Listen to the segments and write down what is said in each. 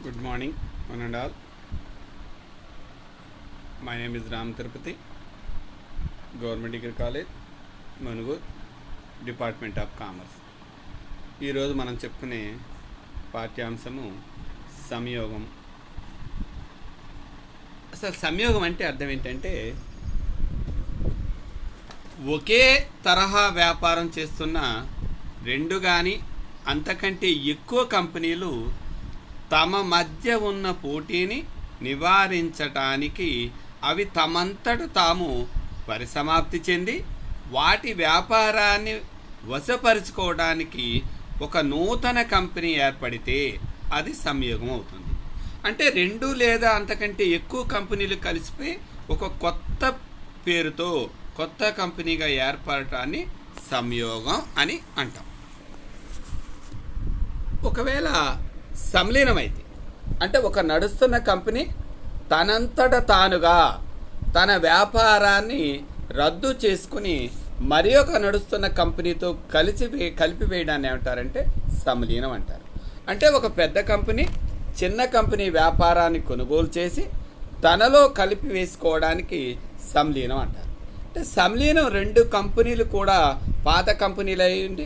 Good morning, one and all. My name is Ram Tirupati, Government Degree College, Manugur, Department of Commerce. ఈరోజు మనం చెప్పుకునే పాఠ్యాంశము సంయోగం. అసలు సంయోగం అంటే అర్థం ఏంటంటే ఒకే తరహా వ్యాపారం చేస్తున్న రెండు కానీ అంతకంటే ఎక్కువ కంపెనీలు తమ మధ్య ఉన్న పోటీని నివారించటానికి అవి తమంతట తాము పరిసమాప్తి చెంది వాటి వ్యాపారాన్ని వశపరుచుకోవడానికి ఒక నూతన కంపెనీ ఏర్పడితే అది సంయోగం అవుతుంది. అంటే రెండు లేదా అంతకంటే ఎక్కువ కంపెనీలు కలిసిపోయి ఒక కొత్త పేరుతో కొత్త కంపెనీగా ఏర్పడటాన్ని సంయోగం అని అంటాం. ఒకవేళ సంలీనం అయితే అంటే ఒక నడుస్తున్న కంపెనీ తనంతట తానుగా తన వ్యాపారాన్ని రద్దు చేసుకుని మరి ఒక నడుస్తున్న కంపెనీతో కలిపివేయడాన్ని ఏమంటారంటే సంలీనం అంటారు. అంటే ఒక పెద్ద కంపెనీ చిన్న కంపెనీ వ్యాపారాన్ని కొనుగోలు చేసి తనలో కలిపి వేసుకోవడానికి సంలీనం అంటారు. అంటే సంలీనం రెండు కంపెనీలు కూడా పాత కంపెనీలు అయ్యింది,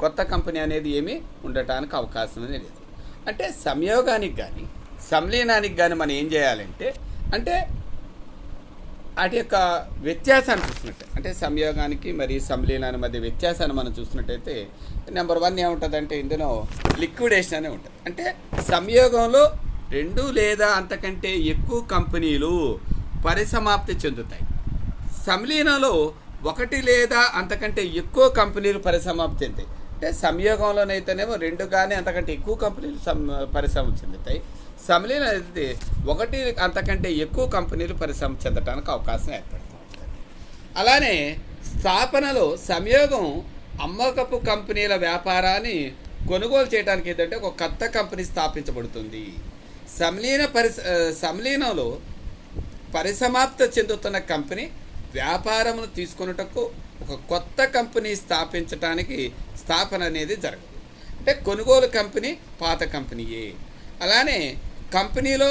కొత్త కంపెనీ అనేది ఏమీ ఉండటానికి అవకాశం లేదు. అంటే సంయోగానికి కానీ సంలీనానికి కానీ మనం ఏం చేయాలంటే అంటే వాటి యొక్క వ్యత్యాసాన్ని చూసినట్టు అంటే సంయోగానికి మరియు సంలీనానికి మధ్య వ్యత్యాసాన్ని మనం చూసినట్టయితే నెంబర్ 1 ఏముంటుందంటే ఇందులో లిక్విడేషన్ అనే ఉంటుంది. అంటే సంయోగంలో రెండు లేదా అంతకంటే ఎక్కువ కంపెనీలు పరిసమాప్తి చెందుతాయి. సంలీనంలో ఒకటి లేదా అంతకంటే ఎక్కువ కంపెనీలు పరిసమాప్తి చెందుతాయి. అంటే సంయోగంలోనైతేనేమో రెండు కానీ అంతకంటే ఎక్కువ కంపెనీలు పరిసమాప్తి చెందుతాయి. సంలీనం అయితే ఒకటి అంతకంటే ఎక్కువ కంపెనీలు పరిసమాప్తి చెందడానికి అవకాశం ఏర్పడుతుంది. అలానే స్థాపనలో సంయోగం అమ్మకపు కంపెనీల వ్యాపారాన్ని కొనుగోలు చేయడానికి ఏంటంటే ఒక కొత్త కంపెనీ స్థాపించబడుతుంది. సంలీనంలో పరిసమాప్తి చెందుతున్న కంపెనీ వ్యాపారమును తీసుకొనుటకు ఒక కొత్త కంపెనీ స్థాపించడానికి స్థాపన అనేది జరగదు. అంటే కొనుగోలు కంపెనీ పాత కంపెనీయే. అలానే కంపెనీలో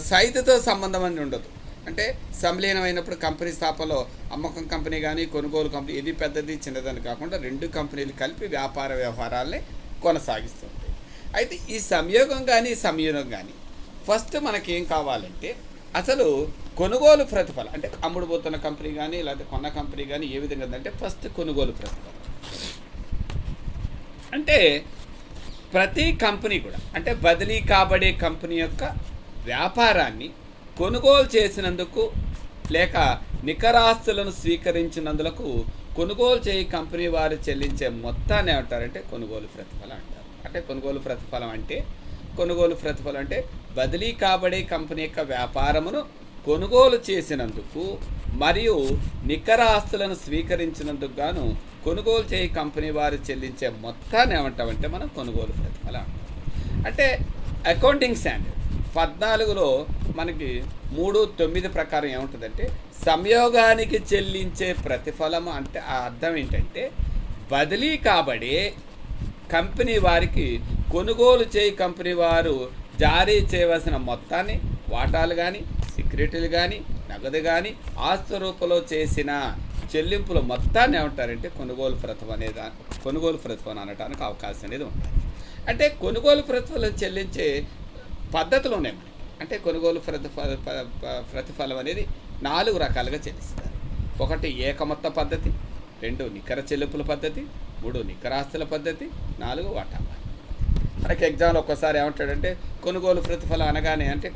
సైజుతో సంబంధం అని ఉండదు. అంటే సంలీనం అయినప్పుడు కంపెనీ స్థాపనలో అమ్మకం కంపెనీ కానీ కొనుగోలు కంపెనీ ఇది పెద్దది చిన్నదని కాకుండా రెండు కంపెనీలు కలిపి వ్యాపార వ్యవహారాల్ని కొనసాగిస్తుంటాయి. అయితే ఈ సంయోగం కానీ సంయోగం కానీ ఫస్ట్ మనకేం కావాలంటే అసలు కొనుగోలు ప్రతిఫలం అంటే అమ్ముడుపోతున్న కంపెనీ కానీ లేకపోతే కొన్న కంపెనీ కానీ ఏ విధంగా అంటే ఫస్ట్ కొనుగోలు ప్రతిఫలం అంటే ప్రతి కంపెనీ కూడా అంటే బదిలీ కాబడే కంపెనీ యొక్క వ్యాపారాన్ని కొనుగోలు చేసినందుకు లేక నికరాస్తులను స్వీకరించినందుకు కొనుగోలు చేయి కంపెనీ వారు చెల్లించే మొత్తాన్ని ఏమంటారంటే కొనుగోలు ప్రతిఫలం అంటారు. అంటే కొనుగోలు ప్రతిఫలం అంటే బదిలీ కాబడే కంపెనీ యొక్క వ్యాపారమును కొనుగోలు చేసినందుకు మరియు నికర ఆస్తులను స్వీకరించినందుకు గాను కొనుగోలు చేయి కంపెనీ వారు చెల్లించే మొత్తాన్ని ఏమంటామంటే మనం కొనుగోలు ప్రతిఫలం అంటాం. అంటే అకౌంటింగ్ స్టాండర్డ్ 14లో మనకి 3:9 ప్రకారం ఏముంటుందంటే సంయోగానికి చెల్లించే ప్రతిఫలం అంటే ఆ అర్థం ఏంటంటే బదిలీ కాబడే కంపెనీ వారికి కొనుగోలు చేయి కంపెనీ వారు జారీ చేయవలసిన మొత్తాన్ని వాటాలు కానీ సెక్యూరిటీలు కానీ నగదు కానీ ఆస్తి రూపంలో చేసిన చెల్లింపుల మొత్తాన్ని ఏమంటారంటే కొనుగోలు ప్రతిఫలం అనడానికి అవకాశం అనేది ఉంటుంది. అంటే కొనుగోలు ప్రతిఫలం చెల్లించే పద్ధతులు ఉన్నాయి మనకి. అంటే కొనుగోలు ప్రతిఫలం అనేది 4 రకాలుగా చెల్లిస్తారు. 1 ఏకమొత్త పద్ధతి, 2 నికర చెల్లింపుల పద్ధతి, 3 నికరాస్తుల పద్ధతి, 4 వాటా. మనకి ఎగ్జామ్లో ఒక్కసారి ఏమంటాడంటే కొనుగోలు ప్రతిఫలం అనగానే అంటే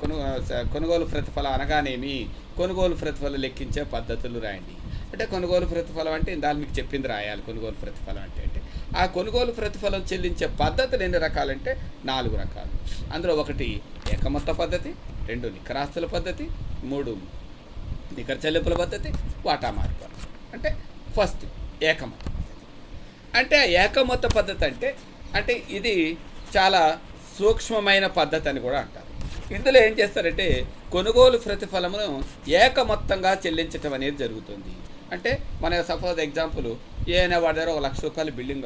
కొనుగోలు ప్రతిఫలం అనగానేమి కొనుగోలు ప్రతిఫలం లెక్కించే పద్ధతులు రాయండి. అంటే కొనుగోలు ప్రతిఫలం అంటే ఇందాక మీకు చెప్పింది రాయాలి. కొనుగోలు ప్రతిఫలం అంటే ఆ కొనుగోలు ప్రతిఫలం చెల్లించే పద్ధతులు ఎన్ని రకాలంటే 4 రకాలు. అందులో 1 ఏకమొత్త పద్ధతి, 2 నికరాస్తుల పద్ధతి, 3 నికర చెల్లింపుల పద్ధతి, వాటా మార్పు. అంటే ఫస్ట్ ఏకమొత్త పద్ధతి. అంటే ఏకమొత్త పద్ధతి అంటే ఇది చాలా సూక్ష్మమైన పద్ధతి అని కూడా అంటారు. ఇందులో ఏం చేస్తారంటే కొనుగోలు ప్రతిఫలమును ఏకమొత్తంగా చెల్లించటం అనేది జరుగుతుంది. అంటే మన సపోజ్ ఎగ్జాంపుల్ ఏమైనా వాడి దగ్గర ₹1,00,000 బిల్డింగ్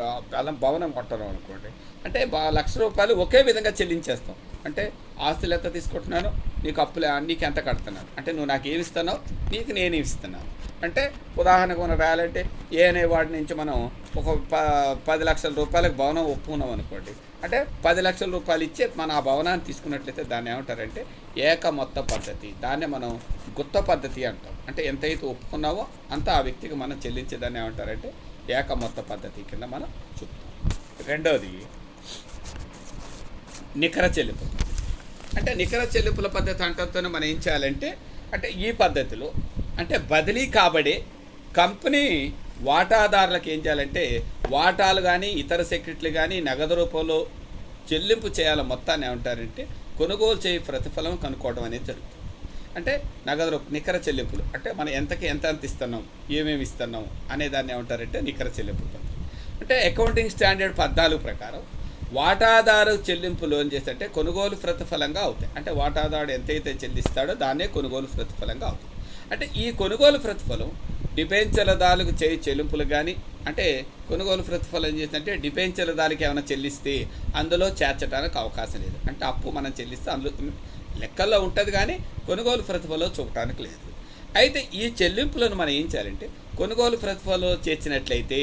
భవనం కొట్టడం అనుకోండి, అంటే ₹1,00,000 ఒకే విధంగా చెల్లించేస్తాం. అంటే ఆస్తులు ఎంత తీసుకుంటున్నాను, నీకు అప్పులు నీకు ఎంత కడుతున్నాను, అంటే నువ్వు నాకు ఏమి ఇస్తున్నావు, నీకు నేను ఇస్తున్నాను. అంటే ఉదాహరణకు మనం రాయాలంటే ఏనే వాడి నుంచి మనం ఒక ₹10,00,000 భవనం ఒప్పుకున్నాం అనుకోండి, అంటే ₹10,00,000 ఇచ్చి మన ఆ భవనాన్ని తీసుకున్నట్లయితే దాన్ని ఏమంటారంటే ఏక మొత్త పద్ధతి. దాన్ని మనం గుత్త పద్ధతి అంటాం. అంటే ఎంతైతే ఒప్పుకున్నావో అంత ఆ వ్యక్తికి మనం చెల్లించేదాన్ని ఏమంటారంటే ఏక మొత్త పద్ధతి కింద మనం చూపుతాం. రెండవది నికర చెల్లింపు. అంటే నికర చెల్లింపుల పద్ధతి అంటతోనే మనం ఏం చేయాలంటే, అంటే ఈ పద్ధతిలో అంటే బదిలీ కాబడే కంపెనీ వాటాదారులకు ఏం చేయాలంటే వాటాలు కానీ ఇతర సెక్యూరిటీలు కానీ నగదు రూపంలో చెల్లింపు చేయాలి. మొత్తాన్ని ఏమంటారంటే కొనుగోలు చేయి ప్రతిఫలం కనుక్కోవడం అనేది జరుగుతుంది. అంటే నగదు నికర చెల్లింపులు అంటే మనం ఎంతకి ఎంత ఇస్తున్నాం, ఏమేమి ఇస్తున్నాం అనే దాన్ని ఏమంటారంటే నికర చెల్లింపులు పద్ధతి. అంటే అకౌంటింగ్ స్టాండర్డ్ 14 ప్రకారం వాటాదారు చెల్లింపులు ఏం చేస్తే కొనుగోలు ప్రతిఫలంగా అవుతాయి. అంటే వాటాదారుడు ఎంతైతే చెల్లిస్తాడో దాన్నే కొనుగోలు ప్రతిఫలంగా అవుతుంది. అంటే ఈ కొనుగోలు ప్రతిఫలం డిబెంచర్లదారులకు చేయి చెల్లింపులు కానీ, అంటే కొనుగోలు ప్రతిఫలం ఏం చేస్తుందంటే డిబెంచర్లదారులకు ఏమైనా చెల్లిస్తే అందులో చేర్చడానికి అవకాశం లేదు. అంటే అప్పు మనం చెల్లిస్తే అందులో లెక్కల్లో ఉంటుంది కానీ కొనుగోలు ప్రతిఫలం చూపడానికి లేదు. అయితే ఈ చెల్లింపులను మనం ఏం చేయాలంటే కొనుగోలు ప్రతిఫలం చేర్చినట్లయితే,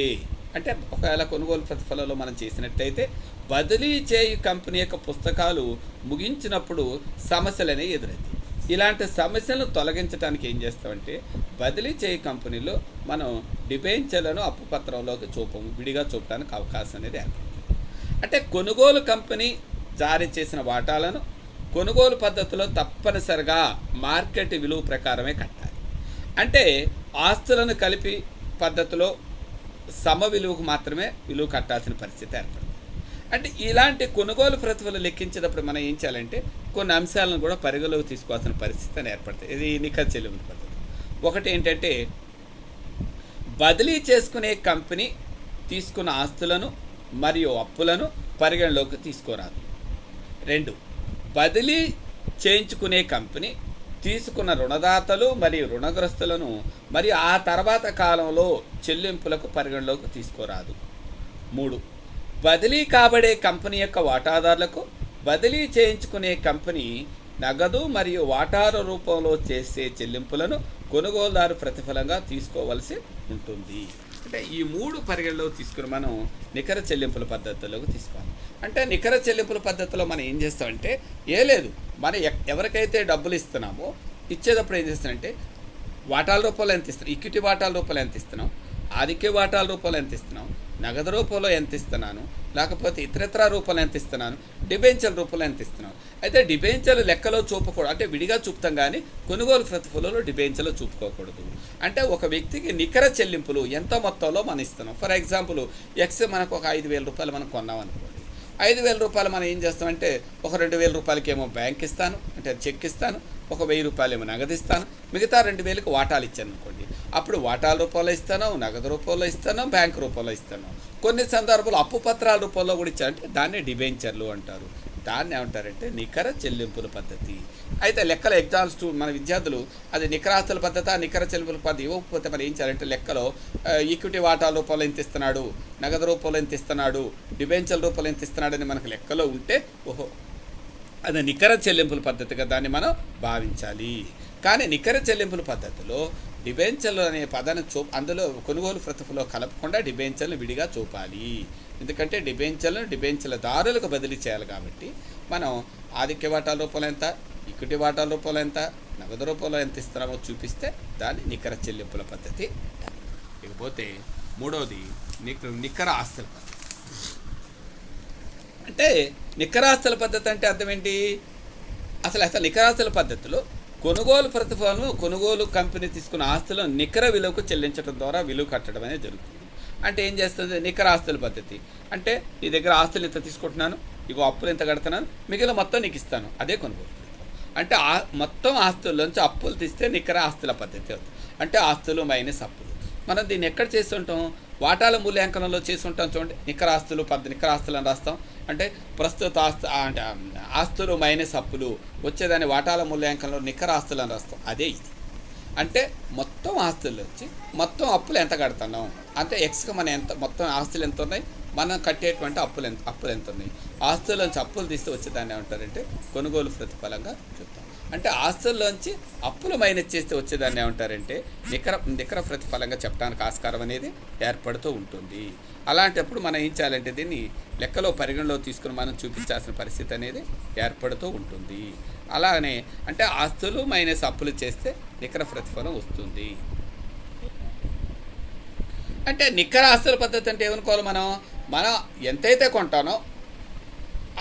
అంటే ఒకవేళ కొనుగోలు ప్రతిఫలంలో మనం చేసినట్లయితే బదిలీ చేయు కంపెనీ యొక్క పుస్తకాలు ముగించినప్పుడు సమస్యలనే ఎదురవుతాయి. ఇలాంటి సమస్యలను తొలగించడానికి ఏం చేస్తామంటే బదిలీ చేయు కంపెనీలో మనం డిబెంచర్లను అప్పు పత్రంలోకి విడిగా చూపడానికి అవకాశం అనేది ఏర్పడుతుంది. అంటే కొనుగోలు కంపెనీ జారీ చేసిన వాటాలను కొనుగోలు పద్ధతిలో తప్పనిసరిగా మార్కెట్ విలువ ప్రకారమే కట్టాలి. అంటే ఆస్తులను కలిపి పద్ధతిలో సమ విలువకు మాత్రమే విలువ కట్టాల్సిన పరిస్థితి ఏర్పడుతుంది. అంటే ఇలాంటి కొనుగోలు ప్రతిఫలం లెక్కించేటప్పుడు మనం ఏం చేయాలంటే కొన్ని అంశాలను కూడా పరిగణలోకి తీసుకోవాల్సిన పరిస్థితి అని ఏర్పడుతుంది. ఇది నికర చెల్లింపు పద్ధతి. ఒకటి ఏంటంటే బదిలీ చేసుకునే కంపెనీ తీసుకున్న ఆస్తులను మరియు అప్పులను పరిగణలోకి తీసుకోరాదు. 2, బదిలీ చేయించుకునే కంపెనీ తీసుకున్న రుణదాతలు మరియు రుణగ్రస్తులను మరియు ఆ తర్వాత కాలంలో చెల్లింపులకు పరిగణలోకి తీసుకోరాదు. 3, బదిలీ కాబడే కంపెనీ యొక్క వాటాదారులకు బదిలీ చేయించుకునే కంపెనీ నగదు మరియు వాటాల రూపంలో చేసే చెల్లింపులను కొనుగోలుదారు ప్రతిఫలంగా తీసుకోవలసి ఉంటుంది. అంటే ఈ 3 పరిగణలోకి తీసుకుని మనం నికర చెల్లింపుల పద్ధతిలోకి తీసుకోవాలి. అంటే నికర చెల్లింపుల పద్ధతిలో మనం ఏం చేస్తామంటే లేదు, మనం ఎవరికైతే డబ్బులు ఇస్తున్నామో ఇచ్చేటప్పుడు ఏం చేస్తామంటే వాటాల రూపంలో ఎంత ఇస్తున్నాం, ఈక్విటీ వాటాల రూపంలో ఎంత ఇస్తున్నాం, ఆధిక్య వాటాల రూపంలో ఎంత ఇస్తున్నాం, నగదు రూపంలో ఎంత ఇస్తున్నాను, లేకపోతే ఇతరత్ర రూపంలో ఎంత ఇస్తున్నాను, డిబెంచర్ రూపంలో ఎంత ఇస్తున్నాను. అయితే డిబెంచర్లు లెక్కలో చూపకూడదు, అంటే విడిగా చూపుతాం కానీ కొనుగోలు ప్రతిఫలంలో డిబెంచర్లు చూపుకోకూడదు. అంటే ఒక వ్యక్తికి నికర చెల్లింపులు ఎంత మొత్తంలో మనం ఇస్తున్నాం. ఫర్ ఎగ్జాంపుల్ ఎక్స్ మనకు ఒక ₹5,000 మనం కొన్నాం అనుకోండి. ₹5,000 మనం ఏం చేస్తామంటే ఒక ₹2,000 ఏమో బ్యాంక్ ఇస్తాను, అంటే చెక్ ఇస్తాను, ఒక ₹1,000 ఏమో నగదు ఇస్తాను, మిగతా 2,000కి వాటాలు ఇచ్చాను అనుకోండి. అప్పుడు వాటాల రూపంలో ఇస్తాను, నగదు రూపంలో ఇస్తాను, బ్యాంక్ రూపంలో ఇస్తాను. కొన్ని సందర్భాలు అప్పు పత్రాల రూపంలో కూడా ఇచ్చారంటే దాన్ని డిబెంచర్లు అంటారు. దాన్ని ఏమంటారంటే నికర చెల్లింపుల పద్ధతి. అయితే లెక్కల ఎగ్జామ్స్ మన విద్యార్థులు అది నికరాస్తుల పద్ధతి, నికర చెల్లింపుల పద్ధతి ఇవ్వకపోతే మరి ఏం చేయాలంటే లెక్కలో ఈక్విటీ వాటాల రూపంలో ఎంత ఇస్తున్నాడు, నగదు రూపంలో ఎంత ఇస్తున్నాడు, డిబెంచర్ల రూపంలో ఎంత ఇస్తున్నాడు అని మనకు లెక్కలో ఉంటే ఓహో అది నికర చెల్లింపుల పద్ధతిగా దాన్ని మనం భావించాలి. కానీ నికర చెల్లింపుల పద్ధతిలో డిబెంచర్లు అనే పదాన్ని అందులో కొనుగోలు ప్రతిఫలో కలపకుండా డిబెంచర్లను విడిగా చూపాలి. ఎందుకంటే డిబెంచర్లదారులకు బదిలీ చేయాలి కాబట్టి మనం ఆధిక్య వాటాల రూపంలో ఎంత, ఈక్విటీ వాటాల రూపంలో ఎంత, నగదు రూపంలో ఎంత ఇస్తున్నామో చూపిస్తే దాన్ని నికర చెల్లింపుల పద్ధతి. ఇకపోతే 3వది నికర ఆస్తుల పద్ధతి. అంటే నికరాస్తుల పద్ధతి అంటే అర్థం ఏంటి? అసలు నికరాస్తుల పద్ధతిలో కొనుగోలు ప్రతిఫలం కొనుగోలు కంపెనీ తీసుకున్న ఆస్తులను నికర విలువకు చెల్లించడం ద్వారా విలువ కట్టడం అనేది జరుగుతుంది. అంటే ఏం చేస్తుంది నికర ఆస్తుల పద్ధతి అంటే నీ దగ్గర ఆస్తులు ఇంత తీసుకుంటున్నాను, ఇగో అప్పులు ఎంత కడుతున్నాను, మిగిలిన మొత్తం నీకు ఇస్తాను, అదే కొనుగోలు ప్రతిఫలం. అంటే మొత్తం ఆస్తుల్లోంచి అప్పులు తీస్తే నికర ఆస్తుల పద్ధతి అవుతుంది. అంటే ఆస్తులు మైనస్ అప్పులు. మనం దీన్ని ఎక్కడ చేస్తుంటాం? వాటాల మూల్యాంకనంలో చేసి ఉంటాం చూడండి. నికర ఆస్తులు నికర ఆస్తులను రాస్తాం. అంటే ప్రస్తుత అంటే ఆస్తులు మైనస్ అప్పులు వచ్చేదాన్ని వాటాల మూల్యాంకనంలో నికర ఆస్తులను రాస్తాం. అదే ఇది. అంటే మొత్తం ఆస్తుల్లోంచి మొత్తం అప్పులు ఎంత కడుతున్నాం, అంటే ఎక్స్కి మన ఎంత మొత్తం ఆస్తులు ఎంత ఉన్నాయి, మనం కట్టేటువంటి అప్పులు ఎంత ఉన్నాయి, ఆస్తుల్లోంచి అప్పులు తీస్తే వచ్చేదాన్ని ఏమంటారంటే కొనుగోలు ప్రతిఫలంగా చెప్తాం. అంటే ఆస్తుల్లోంచి అప్పులు మైనస్ చేస్తే వచ్చేదాన్ని ఏమంటారంటే నికర ప్రతిఫలంగా చెప్పడానికి ఆస్కారం అనేది ఏర్పడుతూ ఉంటుంది. అలాంటప్పుడు మనం ఏం చేయాలంటే దీన్ని లెక్కలో పరిగణలో తీసుకుని మనం చూపించాల్సిన పరిస్థితి అనేది ఏర్పడుతూ ఉంటుంది. అలాగనే అంటే ఆస్తులు మైనస్ అప్పులు చేస్తే నికర ప్రతిఫలం వస్తుంది. అంటే నికర ఆస్తుల పద్ధతి అంటే ఏమనుకోవాలి, మనం ఎంతైతే కొంటానో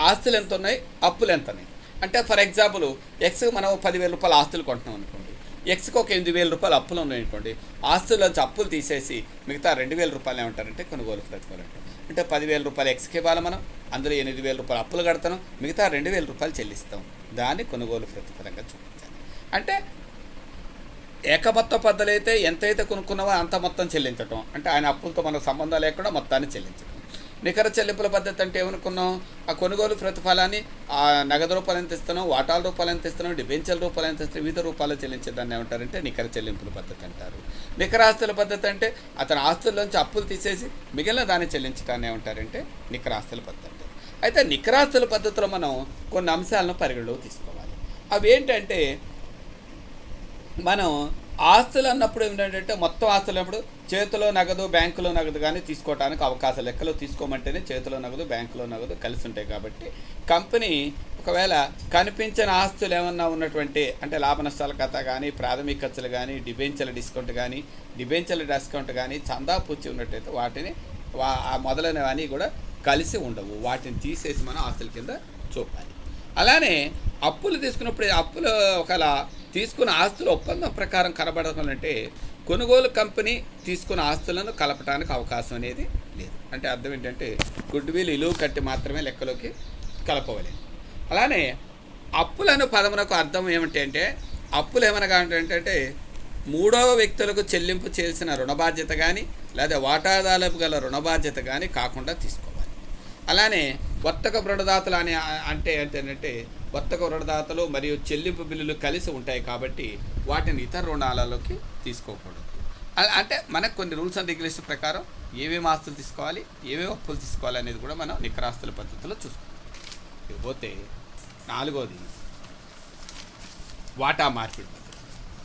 ఆస్తులు ఎంత ఉన్నాయి, అప్పులు ఎంత ఉన్నాయి. అంటే ఫర్ ఎగ్జాంపుల్ ఎక్స్కి మనం 10,000 రూపాయలు ఆస్తులు కొంటున్నాం అనుకోండి, ఎక్స్కి ఒక 8,000 రూపాయలు అప్పులు ఉన్నాయి అనుకోండి, ఆస్తుల్లోంచి అప్పులు తీసేసి మిగతా 2,000 రూపాయలు ఏమంటారంటే కొనుగోలు ప్రతిఫలం అంటారు. అంటే 10,000 రూపాయలు ఎక్స్కి ఇవ్వాలి, మనం అందులో 8,000 రూపాయలు అప్పులు కడతాం, మిగతా 2,000 రూపాయలు చెల్లిస్తాం. దాన్ని కొనుగోలు ప్రతిఫలంగా చూపించాలి. అంటే ఏకమొత్త పద్ధతి అయితే ఎంతైతే కొనుక్కున్నావో అంత మొత్తం చెల్లించటం, అంటే ఆయన అప్పులతో మనకు సంబంధం లేకుండా మొత్తాన్ని చెల్లించడం. నికర చెల్లింపుల పద్ధతి అంటే ఏమనుకున్నాం, ఆ కొనుగోలు ప్రతిఫలాన్ని ఆ నగదు రూపాయలు ఎంత ఇస్తున్నాం, వాటాల రూపాయలు ఎంత ఇస్తున్నాం, డిబెంచర్ల రూపాయలు ఎంత ఇస్తున్నాం, వివిధ రూపాయలు చెల్లించేదాన్ని ఏమంటారంటే నికర చెల్లింపుల పద్ధతి అంటారు. నికర ఆస్తుల పద్ధతి అంటే అతని ఆస్తుల్లోంచి అప్పులు తీసేసి మిగిలిన దాన్ని చెల్లించడాన్ని ఏమంటారంటే నికర ఆస్తుల పద్ధతి అంటారు. అయితే నికరాస్తుల పద్ధతిలో మనం కొన్ని అంశాలను పరిగణలోకి తీసుకోవాలి. అవి ఏంటంటే మనం ఆస్తులు అన్నప్పుడు ఏంటంటే మొత్తం ఆస్తులు అన్నప్పుడు చేతిలో నగదు బ్యాంకులో నగదు కానీ తీసుకోవడానికి అవకాశం, లెక్కలో తీసుకోమంటేనే చేతిలో నగదు బ్యాంకులో నగదు కలిసి ఉంటాయి. కాబట్టి కంపెనీ ఒకవేళ కనిపించిన ఆస్తులు ఏమన్నా ఉన్నటువంటి అంటే లాభ నష్టాల ఖాతా కానీ, ప్రాథమిక ఖర్చులు కానీ, డిబెంచర్ల డిస్కౌంట్ కానీ చందా పూచి ఉన్నట్టయితే వాటిని మొదలైనవన్నీ కూడా కలిసి ఉండవు, వాటిని తీసేసి మనం ఆస్తుల కింద చూపాలి. అలానే అప్పులు తీసుకున్నప్పుడు అప్పులు ఒకవేళ తీసుకున్న ఆస్తుల ఒప్పందం ప్రకారం కనబడాలంటే కొనుగోలు కంపెనీ తీసుకున్న ఆస్తులను కలపడానికి అవకాశం అనేది లేదు. అంటే అర్థం ఏంటంటే గుడ్ విల్ ఇలువ కట్టి మాత్రమే లెక్కలోకి కలపవలేదు. అలానే అప్పులను పదమునకు అర్థం ఏమిటంటే అప్పులు ఏమనగా అంటే మూడవ వ్యక్తులకు చెల్లింపు చేసిన రుణ బాధ్యత కానీ లేదా వాటాదారులకు గల రుణ బాధ్యత కానీ కాకుండా తీసుకోవాలి. అలానే వర్తక రుణదాతలు అంటే ఏంటంటే వర్తక రుణదాతలు మరియు చెల్లింపు బిల్లులు కలిసి ఉంటాయి కాబట్టి వాటిని ఇతర రుణాలలోకి తీసుకోకూడదు. అంటే మనకు కొన్ని రూల్స్ అండ్ రెగ్యులేషన్ ప్రకారం ఏమేమి ఆస్తులు తీసుకోవాలి, ఏమేమి అప్పులు తీసుకోవాలి అనేది కూడా మనం నికరాస్తుల పద్ధతిలో చూసుకోవాలి. ఇకపోతే 4వది వాటా మార్పిడి పద్ధతి.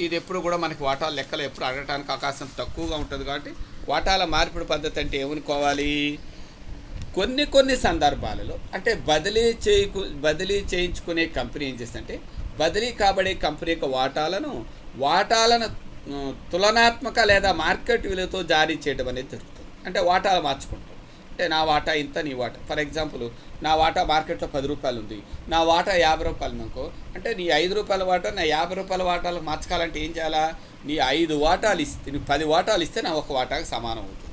ఇది ఎప్పుడు కూడా మనకి వాటాల లెక్కలు ఎప్పుడు అడగటానికి అవకాశం తక్కువగా ఉంటుంది. కాబట్టి వాటాల మార్పిడి పద్ధతి అంటే ఏమనుకోవాలి, కొన్ని సందర్భాలలో అంటే బదిలీ చేయించుకునే కంపెనీ ఏం చేస్తుందంటే బదిలీ కాబడే కంపెనీ యొక్క వాటాలను తులనాత్మక లేదా మార్కెట్ విలువతో జారీ చేయడం అనేది జరుగుతుంది. అంటే వాటాలు మార్చుకుంటాం. అంటే నా వాటా ఇంత, నీ వాటా ఫర్ ఎగ్జాంపుల్ నా వాటా మార్కెట్లో 10 రూపాయలు ఉంది, నా వాటా 50 రూపాయలు అనుకో, అంటే నీ 5 రూపాయల వాటా నా 50 రూపాయల వాటాలు మార్చుకోవాలంటే ఏం చేయాలా, నీ 5 వాటాలు ఇస్తే, నీ 10 వాటాలు ఇస్తే నా ఒక వాటాకు సమానం అవుతుంది.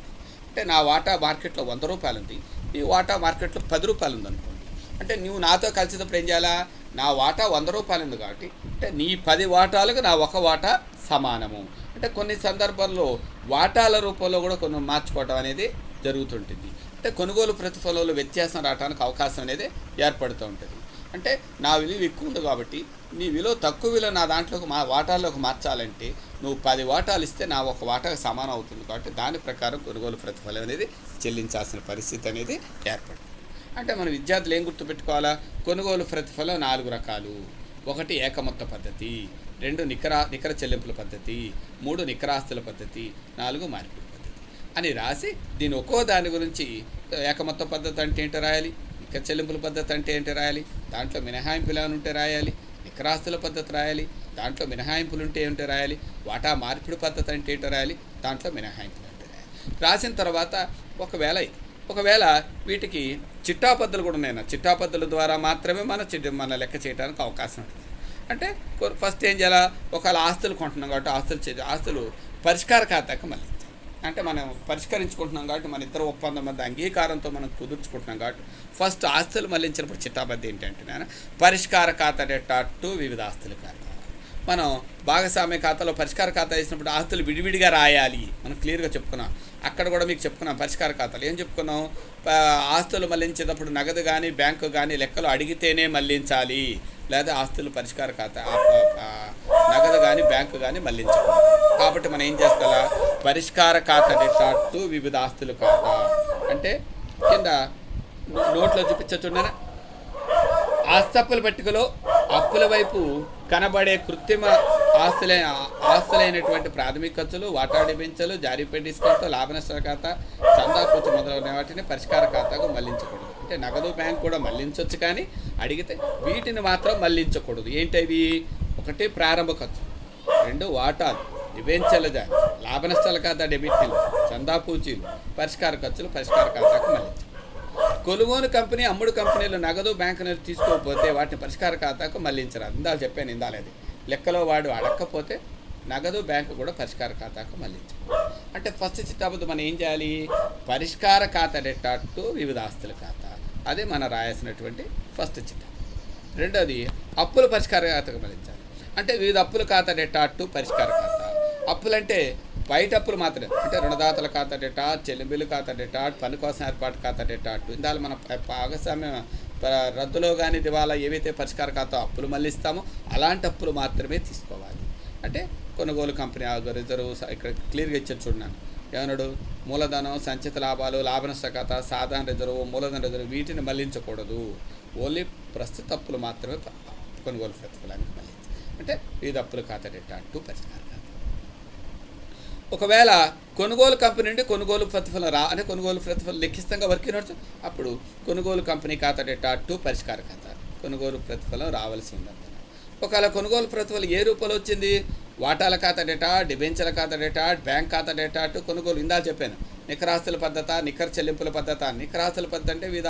అంటే నా వాటా మార్కెట్లో 100 రూపాయలు ఉంది, నీ వాటా మార్కెట్లో 10 రూపాయలు ఉందనుకోండి, అంటే నువ్వు నాతో కలిసేటప్పుడు ఏం చేయాలా, నా వాటా 100 రూపాయలు ఉంది కాబట్టి అంటే నీ 10 వాటాలకు నా ఒక వాటా సమానము. అంటే కొన్ని సందర్భాల్లో వాటాల రూపంలో కూడా కొన్ని మార్చుకోవడం అనేది జరుగుతుంటుంది. అంటే కొనుగోలు ప్రతిఫలంలో వ్యత్యాసం రావడానికి అవకాశం అనేది ఏర్పడుతూ ఉంటుంది. అంటే నా విలువ ఎక్కువ ఉంది కాబట్టి నీ విలువ తక్కువ విలువ నా దాంట్లోకి వాటాల్లోకి మార్చాలంటే నువ్వు 10 వాటాలు ఇస్తే నా ఒక వాటాకు సమానం అవుతుంది. కాబట్టి దాని ప్రకారం కొనుగోలు ప్రతిఫలం అనేది చెల్లించాల్సిన పరిస్థితి అనేది ఏర్పడుతుంది. అంటే మన విద్యార్థులు ఏం గుర్తుపెట్టుకోవాలా, కొనుగోలు ప్రతిఫలం 4 రకాలు. 1 ఏకమొత్త పద్ధతి, 2 నికర చెల్లింపుల పద్ధతి, 3 నికరాస్తుల పద్ధతి, 4 మార్పిడి పద్ధతి అని రాసి దీని ఒక్కో దాని గురించి ఏకమొత్త పద్ధతి అంటే ఏంటో రాయాలి, నికర చెల్లింపుల పద్ధతి అంటే ఏంటో రాయాలి, దాంట్లో మినహాయింపులు ఏమైనా ఉంటే రాయాలి, నికరాస్తుల పద్ధతి రాయాలి, దాంట్లో మినహాయింపులు ఉంటే ఏంటో రాయాలి, వాటా మార్పిడి పద్ధతి అంటే ఏంటో రాయాలి, దాంట్లో మినహాయింపులు అంటే రాయాలి. రాసిన తర్వాత ఒకవేళ వీటికి చిట్టా పద్ధతులు కూడా ఉన్నాయి. చిట్టా పద్ధతుల ద్వారా మాత్రమే మన లెక్క చేయడానికి అవకాశం ఉంటుంది. అంటే ఫస్ట్ ఏం చేయాలా, ఒకవేళ ఆస్తులు కొంటున్నాం కాబట్టి ఆస్తులు పరిష్కార ఖాతాకి మళ్ళీ అంటే మనం పరిష్కరించుకుంటున్నాం కాబట్టి మన ఇద్దరు ఒప్పందం మధ్య అంగీకారంతో మనం కుదుర్చుకుంటున్నాం కాబట్టి ఫస్ట్ ఆస్తులు మళ్ళించినప్పుడు చిట్టాబద్ద ఏంటంటే నేను పరిష్కార ఖాతా డెటా టు వివిధ ఆస్తుల ఖాతా. మనం భాగస్వామ్య ఖాతాలో పరిష్కార ఖాతా వేసినప్పుడు ఆస్తులు విడివిడిగా రాయాలి. మనం క్లియర్గా చెప్పుకున్నాం. అక్కడ కూడా మీకు చెప్పుకున్నాం పరిష్కార ఖాతాలు ఏం చెప్పుకున్నాం, ఆస్తులు మళ్లించేటప్పుడు నగదు కానీ బ్యాంకు కానీ లెక్కలు అడిగితేనే మళ్లించాలి, లేదా ఆస్తులు పరిష్కార ఖాతా నగదు కానీ బ్యాంకు కానీ మళ్లించకూడదు. కాబట్టి మనం ఏం చేసుకోవాలా, పరిష్కార ఖాతా డెటా టు వివిధ ఆస్తులు ఖాతా అంటే కింద నోట్లో చూపించుండనా, ఆస్తప్పుల పట్టికలో అప్పుల వైపు కనబడే కృత్రిమ ఆస్తులైనటువంటి ప్రాథమిక ఖర్చులు, వాటా డిబెంచర్లు, జారీపై డిస్కౌంట్, లాభ నష్టాల ఖాతా, చందా పూర్తి మొదలైన వాటిని పరిష్కార ఖాతాకు మళ్లించకూడదు. అంటే నగదు బ్యాంక్ కూడా మళ్లించవచ్చు, కానీ అడిగితే వీటిని మాత్రం మళ్లించకూడదు. ఏంటవి? ఒకటి ప్రారంభ ఖర్చు, 2 వాటాలు, డిబెంచర్ల జారీ, లాభ నష్టాల ఖాతా డెబిట్ బిల్, చందా పూచీలు, పరిష్కార ఖర్చులు పరిష్కార ఖాతాకు మళ్లించు. కొనుగోలు కంపెనీ, అమ్ముడు కంపెనీలు నగదు బ్యాంకు నుంచి తీసుకోకపోతే వాటిని పరిష్కార ఖాతాకు మళ్లించరాదు. ఇందాలు చెప్పాను, ఇందాలేదు లెక్కలో వాడు అడగకపోతే నగదు బ్యాంకు కూడా పరిష్కార ఖాతాకు మళ్లించు. అంటే ఫస్ట్ చిట్టాబద్దు మనం ఏం చేయాలి, పరిష్కార ఖాతా డెటా టు వివిధ ఆస్తుల ఖాతా, అదే మనం రాయాల్సినటువంటి ఫస్ట్ చిట్టా. రెండోది అప్పుల పరిష్కార ఖాతాకు మళ్లించాలి. అంటే వివిధ అప్పుల ఖాతా డెటా టు పరిష్కార ఖాతా. అప్పులంటే బయట అప్పులు మాత్రమే, అంటే రుణదాతల ఖాతా డేటా, చెల్లింపుల ఖాతా డేటా, పని కోసం ఏర్పాటు ఖాతా డేటా. ఇందాక మన భాగస్వామ్యం రద్దులో కానీ దివాలా ఏవైతే పరిష్కార ఖాతా అప్పులు మళ్ళిస్తామో అలాంటి అప్పులు మాత్రమే తీసుకోవాలి. అంటే కొనుగోలు కంపెనీ రిజర్వ్ ఇక్కడ క్లియర్గా ఇచ్చారు చూడన్నాను. ఏమన్నాడు, మూలధనం, సంచిత లాభాలు, లాభ నష్ట ఖాతా, సాధారణ రిజర్వ్, మూలధన రిజర్వ్ వీటిని మళ్లించకూడదు. ఓన్లీ ప్రస్తుత అప్పులు మాత్రమే కొనుగోలు ప్రతిఫలానికి మళ్ళించాలి. అంటే వివిధ అప్పుల ఖాతా డేటా టు పరిష్కార ఖాతా. ఒకవేళ కొనుగోలు కంపెనీ నుండి కొనుగోలు ప్రతిఫలం అంటే కొనుగోలు ప్రతిఫలం లెక్కిస్తంగా వర్క్ నడుచు, అప్పుడు కొనుగోలు కంపెనీ ఖాతా డేటా టు పరిష్కార ఖాతా కొనుగోలు ప్రతిఫలం రావాల్సి ఉందన్నమాట. ఒకవేళ కొనుగోలు ప్రతిఫలం ఏ రూపంలో వచ్చింది, వాటాల ఖాతా డేటా, డిబెంచర్ల ఖాతా డేటా, బ్యాంక్ ఖాతా డేటా టు కొనుగోలు. ఇందాక చెప్పాను, నికరాస్తుల పద్ధత, నికర చెల్లింపుల పద్ధత. నికరాస్తుల పద్ధతి అంటే వివిధ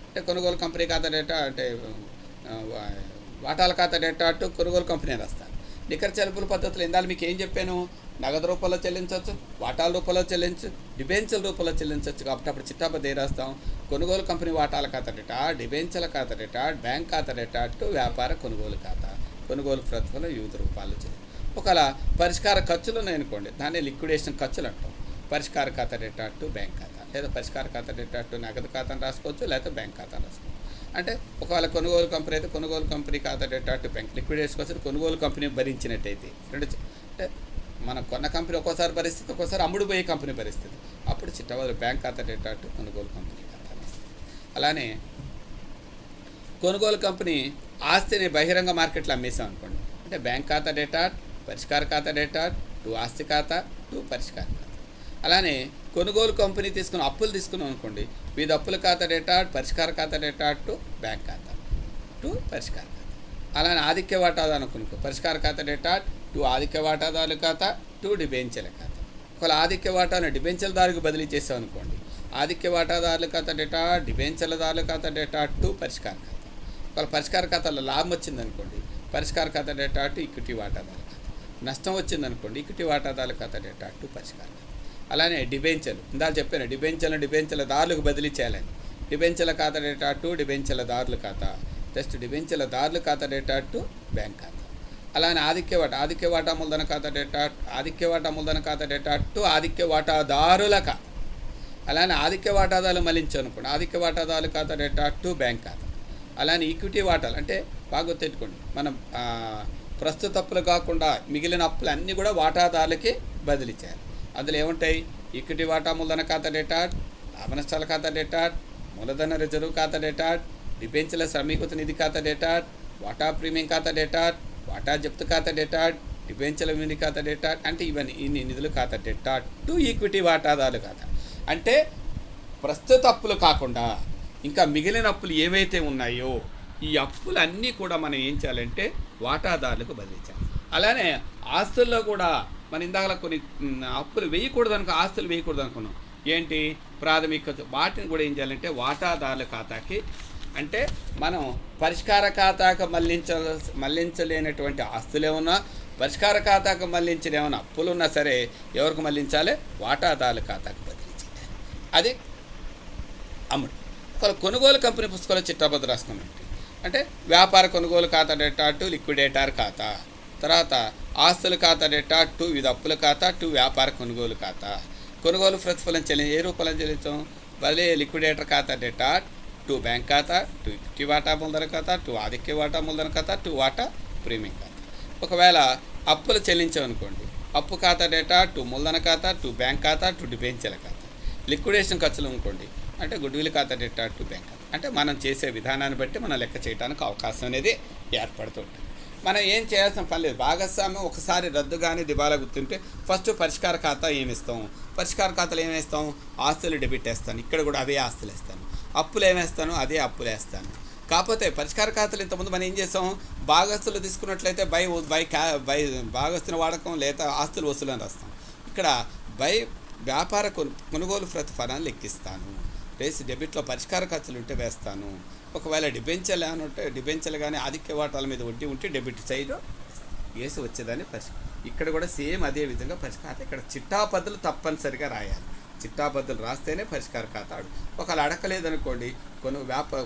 అంటే కొనుగోలు కంపెనీ ఖాతా డేటా అంటే వాటాల ఖాతా డేటా టు కొనుగోలు కంపెనీ రాస్తాను. నికర చెల్లింపుల పద్ధతులు ఇందాక మీకు ఏం చెప్పాను, నగదు రూపంలో చెల్లించవచ్చు, వాటాల రూపంలో చెల్లించు, డిబెంచర్ల రూపంలో చెల్లించవచ్చు. కాబట్టి అప్పుడు చిట్టాపద్దు ఏ రాస్తాం, కొనుగోలు కంపెనీ వాటాల ఖాతా డేటా, డిబెంచర్ల ఖాతా డేటా, బ్యాంక్ ఖాతా డేటా టు వ్యాపార కొనుగోలు ఖాతా కొనుగోలు ప్రతిఫలం వివిధ రూపాల్లో చెల్లి. ఒకవేళ పరిష్కార ఖర్చులు ఉన్నాయనుకోండి, దాన్ని లిక్విడేషన్ ఖర్చులు అంటాం. పరిష్కార ఖాతా డేటా టు బ్యాంక్ ఖాతా, లేదా పరిష్కార ఖాతా డేటా టు నగదు ఖాతాను రాసుకోవచ్చు, లేదా బ్యాంక్ ఖాతాను రాసుకోవచ్చు. అంటే ఒకవేళ కొనుగోలు కంపెనీ అయితే కొనుగోలు కంపెనీ ఖాతా డేటా టు బ్యాంక్, లిక్విడేషన్ కోసం కొనుగోలు కంపెనీ భరించినట్టయితే రెండు. అంటే మన కొన్న కంపెనీ ఒక్కోసారి పరిస్థితి, ఒక్కోసారి అమ్ముడు పోయే కంపెనీ పరిస్థితి, అప్పుడు చిట్టవరు బ్యాంక్ ఖాతా డేటా టు కొనుగోలు కంపెనీ ఖాతా. అలానే కొనుగోలు కంపెనీ ఆస్తిని బహిరంగ మార్కెట్లో అమ్మేసాం అనుకోండి, అంటే బ్యాంక్ ఖాతా డేటా, పరిష్కార ఖాతా డేటా టు ఆస్తి ఖాతా టు పరిష్కార ఖాతా. అలానే కొనుగోలు కంపెనీ తీసుకున్న అప్పులు తీసుకున్నాం అనుకోండి, వివిధ అప్పుల ఖాతా డేటా, పరిష్కార ఖాతా డేటా టు బ్యాంక్ ఖాతా టు పరిష్కార ఖాతా. అలానే ఆధిక్య వాటాదారు అనుకో, పరిష్కార ఖాతా డేటా టు ఆధిక్య వాటాదారుల ఖాతా టు డిబెంచర్ల ఖాతా. ఒకవేళ ఆధిక్య వాటాను డిబెంచర్దారులకు బదిలీ చేసాం అనుకోండి, ఆధిక్య వాటాదారుల ఖాతా డేటా, డిబెంచర్లదారుల ఖాతా డేటా టు పరిష్కార ఖాతా. ఒకవేళ పరిష్కార ఖాతాలో లాభం వచ్చిందనుకోండి, పరిష్కార ఖాతా డేటా టు ఈక్విటీ వాటాదారుల ఖాతా. నష్టం వచ్చిందనుకోండి, ఈక్విటీ వాటాదారుల ఖాతా డేటా టు పరిష్కార ఖాతా. అలానే డిబెంచర్లు ఇందాక చెప్పాను, డిబెంచర్ల దారులకు బదిలీ చేయాలని. డిబెంచర్ల ఖాతా డేటా టు డిబెంచర్ల దారుల ఖాతా, జస్ట్ డిబెంచర్ల దారుల ఖాతా డేటా టు బ్యాంక్ ఖాతా. అలానే ఆధిక్య వాటా మూలధన ఖాతా డేటా, ఆధిక్య వాటా మూలధన ఖాతా డేటా టు ఆధిక్య వాటాదారుల ఖాతా. అలానే ఆధిక్య వాటాదారులు మళ్ళించనుకోండి, ఆధిక్య వాటాదారుల ఖాతా డేటా టు బ్యాంక్ ఖాతా. అలానే ఈక్విటీ వాటాలు అంటే బాగా గుర్తెట్టుకోండి, మనం ప్రస్తుత అప్పులు కాకుండా మిగిలిన అప్పులు అన్నీ కూడా వాటాదారులకి బదిలీ చేయాలి. అందులో ఏముంటాయి, ఈక్విటీ వాటా మూలధన ఖాతా డేటా, లాభ నష్టాల ఖాతా డేటా, మూలధన రిజర్వ్ ఖాతా డేటా, డిబెంచర్ల సమీకృత నిధి ఖాతా డేటా, వాటా ప్రీమియం ఖాతా డేటా, వాటా జప్తు ఖాతా డేటా, డిబెంచర్ల విని ఖాతా డేటా. అంటే ఇవన్నీ ఇన్ని నిధులు ఖాతా డేటా టు ఈక్విటీ వాటాదారుల ఖాతా. అంటే ప్రస్తుత అప్పులు కాకుండా ఇంకా మిగిలిన అప్పులు ఏవైతే ఉన్నాయో ఈ అప్పులన్నీ కూడా మనం ఏం చేయాలంటే వాటాదారులకు బదిలీ చేయాలి. అలానే ఆస్తుల్లో కూడా మన ఇందాక కొన్ని అప్పులు వేయకూడదు ఆస్తులు వేయకూడదు అనుకున్నాం. ఏంటి, ప్రాథమిక వాటిని కూడా ఏం చేయాలంటే వాటాదారుల ఖాతాకి, అంటే మనం పరిష్కార ఖాతాకు మళ్లించలేనటువంటి ఆస్తులు ఏమన్నా, పరిష్కార ఖాతాకు మళ్లించిన ఏమన్నా అప్పులు ఉన్నా సరే ఎవరికి మళ్లించాలి, వాటాదారుల ఖాతాకు బదిలీ చేయాలి. అది అమ్ముడు. కొనుగోలు కంపెనీ పుస్తకాలు చిట్టాబద్దు రాసుకున్నట్టు, అంటే వ్యాపార కొనుగోలు ఖాతా డేటా టు లిక్విడేటర్ ఖాతా, తర్వాత ఆస్తుల ఖాతా డేటా టు వివిధ అప్పుల ఖాతా టు వ్యాపార కొనుగోలు ఖాతా. కొనుగోలు ప్రతిఫలం ఏ రూపంలో చెల్లించాం, బదిలీ లిక్విడేటర్ ఖాతా డేటా టు బ్యాంక్ ఖాతా, టు ఈక్విటీ వాటా మూలధన ఖాతా, టు ఆధిక్య వాటా మూలధన ఖాతా, టు వాటా ప్రీమియం ఖాతా. ఒకవేళ అప్పులు చెల్లించామనుకోండి, అప్పు ఖాతా డేటా టు మూలధన ఖాతా టు బ్యాంక్ ఖాతా టు డిబెంచర్ల ఖాతా. లిక్విడేషన్ ఖర్చులు అనుకోండి, అంటే గుడ్విల్ ఖాతా డేటా టు బ్యాంక్ ఖాతా. అంటే మనం చేసే విధానాన్ని బట్టి మనం లెక్క చేయడానికి అవకాశం అనేది ఏర్పడుతుంటుంది. మనం ఏం చేయాల్సిన పని లేదు. భాగస్వామ్యం ఒకసారి రద్దు కానీ దివాలా గుర్తుంటే ఫస్ట్ పరిష్కార ఖాతా ఏమిస్తాం, పరిష్కార ఖాతాలు ఏమేస్తాం, ఆస్తులు డెబిట్ వేస్తాను, ఇక్కడ కూడా అవే ఆస్తులు వేస్తాను. అప్పులు ఏమేస్తాను, అదే అప్పులు వేస్తాను. కాకపోతే పరిష్కార ఖాతాలు ఇంతకుముందు మనం ఏం చేస్తాం, భాగస్తులు తీసుకున్నట్లయితే బై భాగస్తుల వాడకం లేదా ఆస్తులు వసూలు అని రాస్తాం. ఇక్కడ బై వ్యాపార కొనుగోలు ప్రతిఫలాన్ని లెక్కిస్తాను. రేసి డెబిట్లో పరిష్కార ఖర్చులు ఉంటే వేస్తాను. ఒకవేళ డిబెంచర్లు ఏమైనా ఉంటే డిబెంచర్లు కానీ ఆధిక్య వాటాల మీద వడ్డీ ఉంటే డెబిట్ సైడ్ వేసి వచ్చేదాన్ని ఇక్కడ కూడా సేమ్ అదే విధంగా పరిష్కారం. ఇక్కడ చిట్టాపద్దులు తప్పనిసరిగా రాయాలి. చిట్టాపద్దులు రాస్తేనే పరిష్కార ఖాతా ఒకవేళ అడగలేదనుకోండి,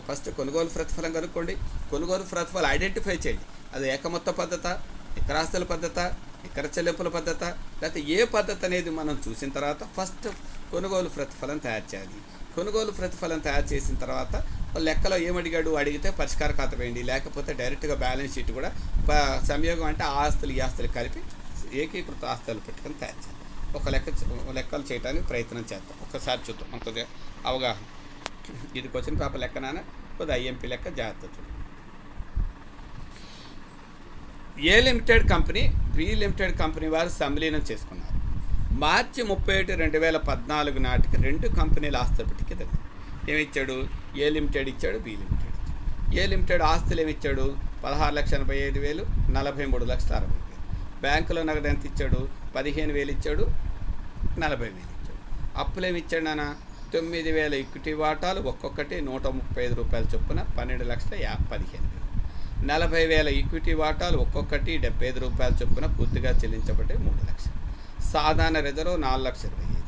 ఫస్ట్ కొనుగోలు ప్రతిఫలం కనుక్కోండి. కొనుగోలు ప్రతిఫలం ఐడెంటిఫై చేయండి. అది ఏకమొత్త పద్ధత, నికరాస్తుల పద్ధత, నికర చెల్లింపుల పద్ధత, లేకపోతే ఏ పద్ధతి అనేది మనం చూసిన తర్వాత ఫస్ట్ కొనుగోలు ప్రతిఫలం తయారు చేయాలి. కొనుగోలు ప్రతిఫలం తయారు చేసిన తర్వాత లెక్కలో ఏమడిగాడు అడిగితే పరిష్కార ఖాతా వేయండి, లేకపోతే డైరెక్ట్గా బ్యాలెన్స్ షీట్ కూడా సంయోగం అంటే ఆస్తులు ఈ ఆస్తులు కలిపి ఏకీకృత ఆస్తులు పెట్టుకొని తయారు చేయాలి. ఒక లెక్కలు చేయడానికి ప్రయత్నం చేద్దాం. ఒకసారి చూద్దాం, మన కొద్దిగా అవగాహన. ఇది క్వశ్చన్ పేపర్ లెక్క నాన్న, కొద్దిగా ఐఎంపీ లెక్క జాగ్రత్త చూడండి. A limited company be limited company వారు సంలీనం చేసుకున్నారు. మార్చి 31, 2014 నాటికి 2 కంపెనీల ఆస్తులపటికి దగ్గర ఏమిచ్చాడు, ఏ లిమిటెడ్ ఇచ్చాడు, బి లిమిటెడ్ ఇచ్చాడు. ఏ లిమిటెడ్ ఆస్తులు ఏమిచ్చాడు, 16,85,000, 43,60,000. బ్యాంకులో నగదు ఎంత ఇచ్చాడు, 15,000 ఇచ్చాడు, 40,000 ఇచ్చాడు. అప్పులు ఏమి ఇచ్చాడు నాన్న, 9,000 ఈక్విటీ వాటాలు ఒక్కొక్కటి ₹135 చొప్పున 12,15,000. 40,000 ఈక్విటీ వాటాలు ఒక్కొక్కటి ₹75 చొప్పున పూర్తిగా చెల్లించబడ్డే 3 లక్షలు. సాధారణ రిజర్వ్ 4,25,000,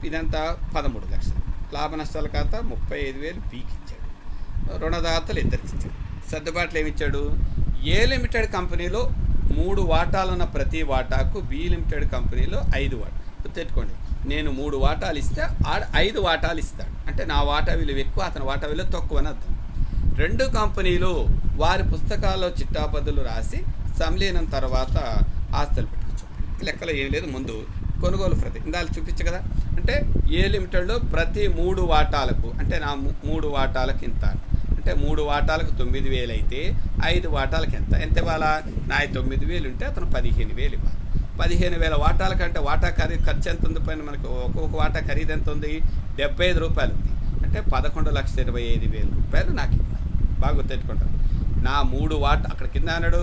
ఇదంతా 13 లక్షలు. లాభ నష్టాల ఖాతా 35,000 బీకి ఇచ్చాడు. రుణదాతలు ఇద్దరికి ఇచ్చాడు. సర్దుబాట్లు ఏమిచ్చాడు, ఏ లిమిటెడ్ కంపెనీలో 3 వాటాలున్న ప్రతి వాటాకు బి లిమిటెడ్ కంపెనీలో 5 వాటాలు. గుర్తెట్టుకోండి, నేను 3 వాటాలు ఇస్తే ఆడ 5 వాటాలు ఇస్తాడు. అంటే నా వాటా విలువ ఎక్కువ, అతని వాటా విలువ తక్కువ అని అర్థం. 2 కంపెనీలు వారి పుస్తకాల్లో చిట్టాపద్దులు రాసి సంలీనం తర్వాత ఆస్తులు పెట్టుకోవచ్చు. లెక్కలో ఏం లేదు, ముందు కొనుగోలు ఇందాక చూపించు కదా. అంటే ఏ లిమిటెడ్లో ప్రతి 3 వాటాలకు, అంటే నా 3 వాటాలకు ఇంత, అంటే 3 వాటాలకు 9,000 అయితే 5 వాటాలకు ఎంత ఇవ్వాలా, నా 9,000 ఉంటే అతను 15,000 ఇవ్వాలి. 15,000 వాటాల కంటే వాటా ఖర్చు ఎంత ఉంది పైన, మనకు ఒక్కొక్క వాటా ఖరీదు ఎంత ఉంది, ₹75 ఉంది. అంటే 11,25,000 నాకు ఇవ్వాలి. బాగా గుర్తెట్టుకుంటాను. నా 3 వాటా అక్కడ కింద అన్నాడు,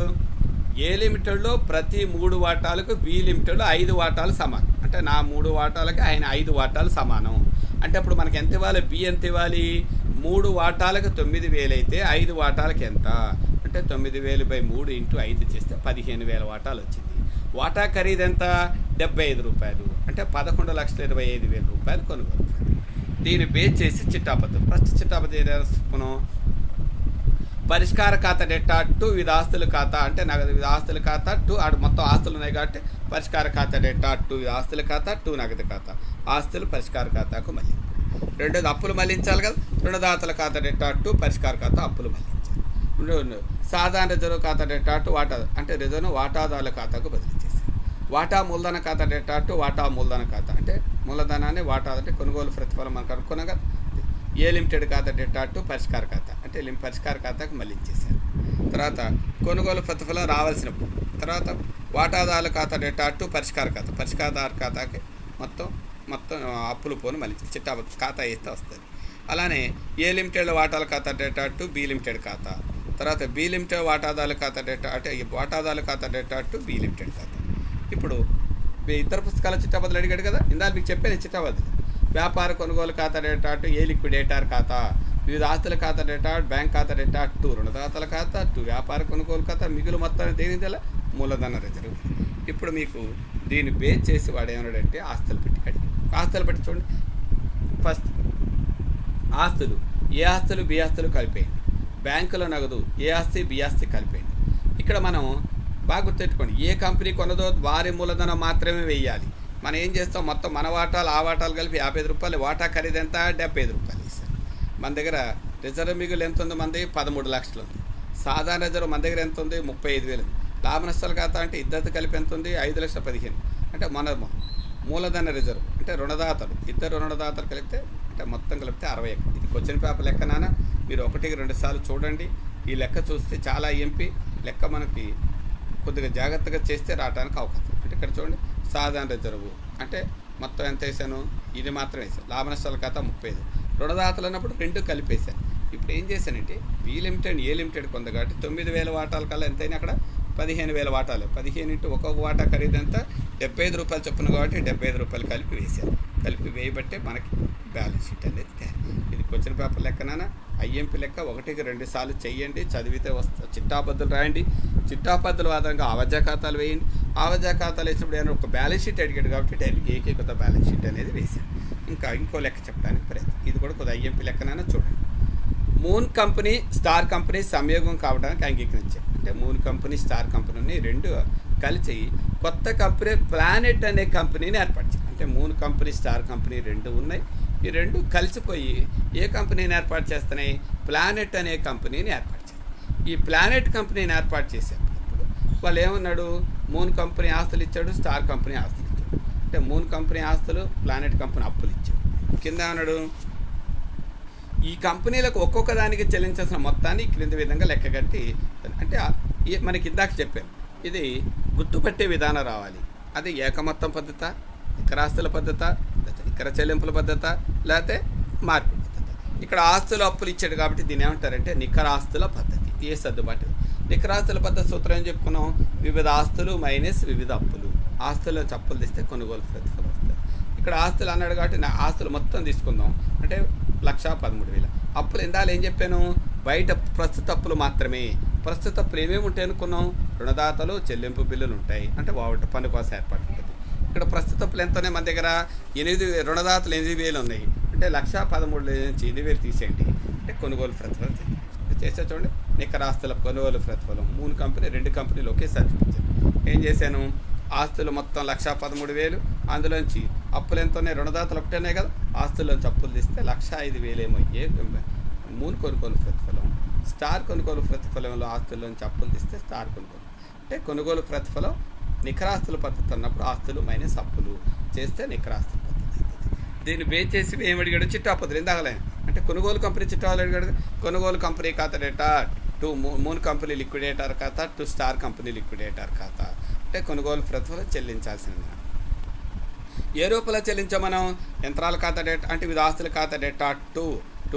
ఏ లిమిటెడ్లో ప్రతి 3 వాటాలకు బి లిమిటెడ్లో 5 వాటాలు సమానం. అంటే నా 3 వాటాలకి ఆయన 5 వాటాలు సమానం. అంటే అప్పుడు మనకి ఎంత ఇవ్వాలి, బి ఎంత ఇవ్వాలి, 3 వాటాలకు 9,000 అయితే 5 వాటాలకు ఎంత అంటే 9,000/3 × 5 చేస్తే 15,000 వాటాలు వచ్చింది. వాటా ఖరీదు ఎంత, ₹75. అంటే 11,25,000 కొనుగోలు. దీన్ని బేస్ చేసి చిట్టాపద్ధతి. ఫస్ట్ చిట్టాపద్ధతి ఏం రాసుకున్నాం, పరిష్కార ఖాతా డెటా టు వివిధ ఆస్తుల ఖాతా, అంటే నగదు వివిధ ఆస్తుల ఖాతా టు ఆడు మొత్తం ఆస్తులు ఉన్నాయి కాబట్టి పరిష్కార ఖాతా డెటా టు వివిధ ఆస్తుల ఖాతా టు నగదు ఖాతా. ఆస్తులు పరిష్కార ఖాతాకు మళ్ళీ. రెండోది అప్పులు మళ్ళించాలి కదా, రుణదాతల ఖాతా డెటా టు పరిష్కార ఖాతా అప్పులు మళ్ళించాలి. సాధారణ రిజర్వ్ ఖాతా డెటా టు వాటా, అంటే రిజర్వ్ను వాటాదారుల ఖాతాకు బదిలీ చేశారు. వాటా మూలధన ఖాతా డెటా టు వాటా మూలధన ఖాతా, అంటే మూలధనాన్ని వాటా అంటే కొనుగోలు ప్రతిఫలం మనకు అనుకున్నాం కదా. ఏ లిమిటెడ్ ఖాతా డెటా టు పరిష్కార ఖాతా, అంటే పరిష్కార ఖాతాకు మళ్ళించేశారు. తర్వాత కొనుగోలు ప్రతిఫలం రావాల్సినప్పుడు. తర్వాత వాటాదారుల ఖాతా డెటా టు పరిష్కార ఖాతా, పరిష్కారదారు ఖాతాకి మొత్తం అప్పులు పోను మళ్ళీ చిట్టా ఖాతా వేస్తే వస్తుంది. అలానే ఏ లిమిటెడ్ వాటాల ఖాతా డెటా టు బి లిమిటెడ్ ఖాతా. తర్వాత బి లిమిటెడ్ వాటాదారుల ఖాతా డెటా, అంటే వాటాదారుల ఖాతా డెటా టు బి లిమిటెడ్ ఖాతా. ఇప్పుడు ఇతర పుస్తకాల చిట్టాబదులు అడిగాడు కదా, ఇందాక మీకు చెప్పాను చిట్టాబదులు. వ్యాపార కొనుగోలు ఖాతా డేటా టు ఏ లిక్విడేటర్ ఖాతా, వివిధ ఆస్తుల ఖాతా డేటా బ్యాంక్ ఖాతా డేటా టు రుణదాతల ఖాతా టు వ్యాపార కొనుగోలు ఖాతా, మిగులు మొత్తాన్ని దేనిదల మూలధన రిజర్వ్. ఇప్పుడు మీకు దీన్ని బేస్ చేసి వాడు ఏమన్నాడంటే ఆస్తులు పెట్టి కడిగి. ఆస్తులు పెట్టి చూడండి, ఫస్ట్ ఆస్తులు, ఏ ఆస్తులు బి ఆస్తులు కలిపేయండి. బ్యాంకులో నగదు, ఏ ఆస్తి బి ఆస్తి కలిపేయండి. ఇక్కడ మనం బాగా గుర్తెట్టుకోండి, ఏ కంపెనీ కొనదో వారి మూలధనం మాత్రమే వేయాలి. మనం ఏం చేస్తాం, మొత్తం మన వాటాలు ఆ వాటాలు కలిపి ₹55, వాటా ఖరీదు ఎంత, ₹75 ఇస్తాం. మన దగ్గర రిజర్వ్ మిగులు ఎంత ఉంది, మనది 13 లక్షలు ఉంది. సాధారణ రిజర్వ్ మన దగ్గర ఎంత ఉంది, 35,000 ఉంది. లాభ నష్టాల ఖాతా అంటే ఇద్దరు కలిపి ఎంత ఉంది? 5,15,000. అంటే మన మూలధన రిజర్వ్ అంటే రుణదాతలు, ఇద్దరు రుణదాతలు కలిపితే అంటే మొత్తం కలిపితే 61. ఇది క్వశ్చన్ పేపర్ లెక్క నాన్న, మీరు 1-2 సార్లు చూడండి. ఈ లెక్క చూస్తే చాలా ఎంపీ లెక్క మనకి కొద్దిగా జాగ్రత్తగా చేస్తే రావడానికి అవకాశం. అంటే ఇక్కడ చూడండి, సాధారణ రిజర్వు అంటే మొత్తం ఎంత వేసాను? ఇది మాత్రం వేసాను. లాభ నష్టాల ఖాతా 35. రుణదాతలు అన్నప్పుడు 2 కలిపేశాను. ఇప్పుడు ఏం చేశానంటే బి లిమిటెడ్ ఏ లిమిటెడ్ కొంది కాబట్టి 9,000 వాటాల కల్లా ఎంతైనా అక్కడ 15,000 వాటాలు. 15 ఇంటూ ఒక్కొక్క వాటా ఖరీదు ఎంత? 75 రూపాయలు చొప్పున కాబట్టి 75 రూపాయలు కలిపి వేశాను. కలిపి వేయబట్టే మనకి బ్యాలెన్స్ షీట్ అనేది తయారు. ఇది క్వశ్చన్ పేపర్ లెక్కన ఐఎంపీ లెక్క 1-2 సార్లు చెయ్యండి, చదివితే చిట్టాపద్దులు రాయండి. చిట్టాపద్దుల ఆధారంగా ఆవజా ఖాతాలు వేయండి. ఆవజా ఖాతాలు వేసినప్పుడు ఏమైనా ఒక బ్యాలెన్స్ షీట్ అడిగాడు కాబట్టి డైరెక్ట్ ఏకైక బ్యాలెన్స్ షీట్ అనేది వేశాను. ఇంకో లెక్క చెప్పడానికి ప్రయత్నం. ఇది కూడా కొద్దిగా ఐఎంపీ లెక్కనైనా చూడండి. మూన్ కంపెనీ స్టార్ కంపెనీ సంయోగం కావడానికి అంగీకరించారు. అంటే మూన్ కంపెనీ స్టార్ కంపెనీని 2 కలిసి కొత్త కంపెనీ ప్లానెట్ అనే కంపెనీని ఏర్పరిచారు. అంటే మూన్ కంపెనీ స్టార్ కంపెనీ 2 ఉన్నాయి. ఈ 2 కలిసిపోయి ఏ కంపెనీని ఏర్పాటు చేస్తున్నాయి? ప్లానెట్ అనే కంపెనీని ఏర్పాటు చేస్తారు. ఈ ప్లానెట్ కంపెనీని ఏర్పాటు చేసేటప్పుడు వాళ్ళు ఏమన్నాడు? మూన్ కంపెనీ ఆస్తులు ఇచ్చాడు, స్టార్ కంపెనీ ఆస్తులు ఇచ్చాడు. అంటే మూన్ కంపెనీ ఆస్తులు, ప్లానెట్ కంపెనీ అప్పులు ఇచ్చాడు. కింద ఏమన్నాడు? ఈ కంపెనీలకు ఒక్కొక్క దానికి చెల్లించాల్సిన మొత్తాన్ని క్రింది విధంగా లెక్కగట్టి, అంటే మనకి ఇందాక చెప్పాను, ఇది గుర్తుపట్టే విధానం రావాలి. అది ఏకమొత్తం పద్ధత, నికరాస్తుల పద్ధత, లేకపోతే నికర చెల్లింపుల పద్ధత, లేకపోతే మార్పు పద్ధత. ఇక్కడ ఆస్తులు అప్పులు ఇచ్చాడు కాబట్టి దీన్ని ఏమంటారంటే నికరాస్తుల పద్ధతి. ఏ సర్దుబాటు? నికరాస్తుల పద్ధతి సూత్రం ఏం చెప్పుకున్నాం? వివిధ ఆస్తులు మైనస్ వివిధ అప్పులు. ఆస్తుల్లో అప్పులు తీస్తే కొనుగోలు ప్రతిఫలం వస్తుంది. ఇక్కడ ఆస్తులు అన్నాడు కాబట్టి నా ఆస్తులు మొత్తం తీసుకుందాం. అంటే 1,13,000. అప్పులు ఇందాలు ఏం చెప్పాను? బయట ప్రస్తుత అప్పులు మాత్రమే. ప్రస్తుత అప్పులు ఏమేమి ఉంటాయి అనుకున్నాం? రుణదాతలు, చెల్లింపు బిల్లులు ఉంటాయి. అంటే వాటి పని కోసం ఏర్పాటు ఉంటుంది. ఇక్కడ ప్రస్తుత అప్పులు ఎంత ఉన్నాయి? మన దగ్గర 8 రుణదాతలు 8,000 ఉన్నాయి. అంటే 1,13,000 నుంచి 8,000 తీసేయండి. అంటే కొనుగోలు ప్రతిఫలం చేసే చూడండి. నికరాస్తుల కొనుగోలు ప్రతిఫలం 3 కంపెనీ 2 కంపెనీలు ఒకేసారి చూపించాను. ఏం చేశాను? ఆస్తులు మొత్తం 1,13,000, అందులోంచి అప్పులు ఎంత ఉన్నాయి? రుణదాతలు ఒకటేనే కదా, ఆస్తుల్లోంచి అప్పులు తీస్తే 1,05,000 ఏమయ్యే. మూన్ కొనుగోలు ప్రతిఫలం, స్టార్ కొనుగోలు ప్రతిఫలంలో ఆస్తుల్లోంచి అప్పులు తీస్తే స్టార్ కొనుగోలు. అంటే కొనుగోలు ప్రతిఫలం నికరాస్తుల పద్ధతి అన్నప్పుడు ఆస్తులు మైనస్ అప్పులు చేస్తే నికరాస్తుల పద్ధతి అవుతుంది. దీన్ని బేస్ చేసి ఏమి అడిగాడు? చిట్టాపద్ధతులు ఇందాకలే. అంటే కొనుగోలు కంపెనీ చిట్టాలు అడిగాడు. కొనుగోలు కంపెనీ ఖాతా data to moon company liquidator ఖాతా టు స్టార్ కంపెనీ లిక్విడేటర్ ఖాతా. అంటే కొనుగోలు ప్రతిఫలం చెల్లించాల్సింది. ఏ రూపంలో చెల్లించాం మనం? యంత్రాల ఖాతా డేటా అంటే వివిధ ఆస్తుల ఖాతా డేటా టు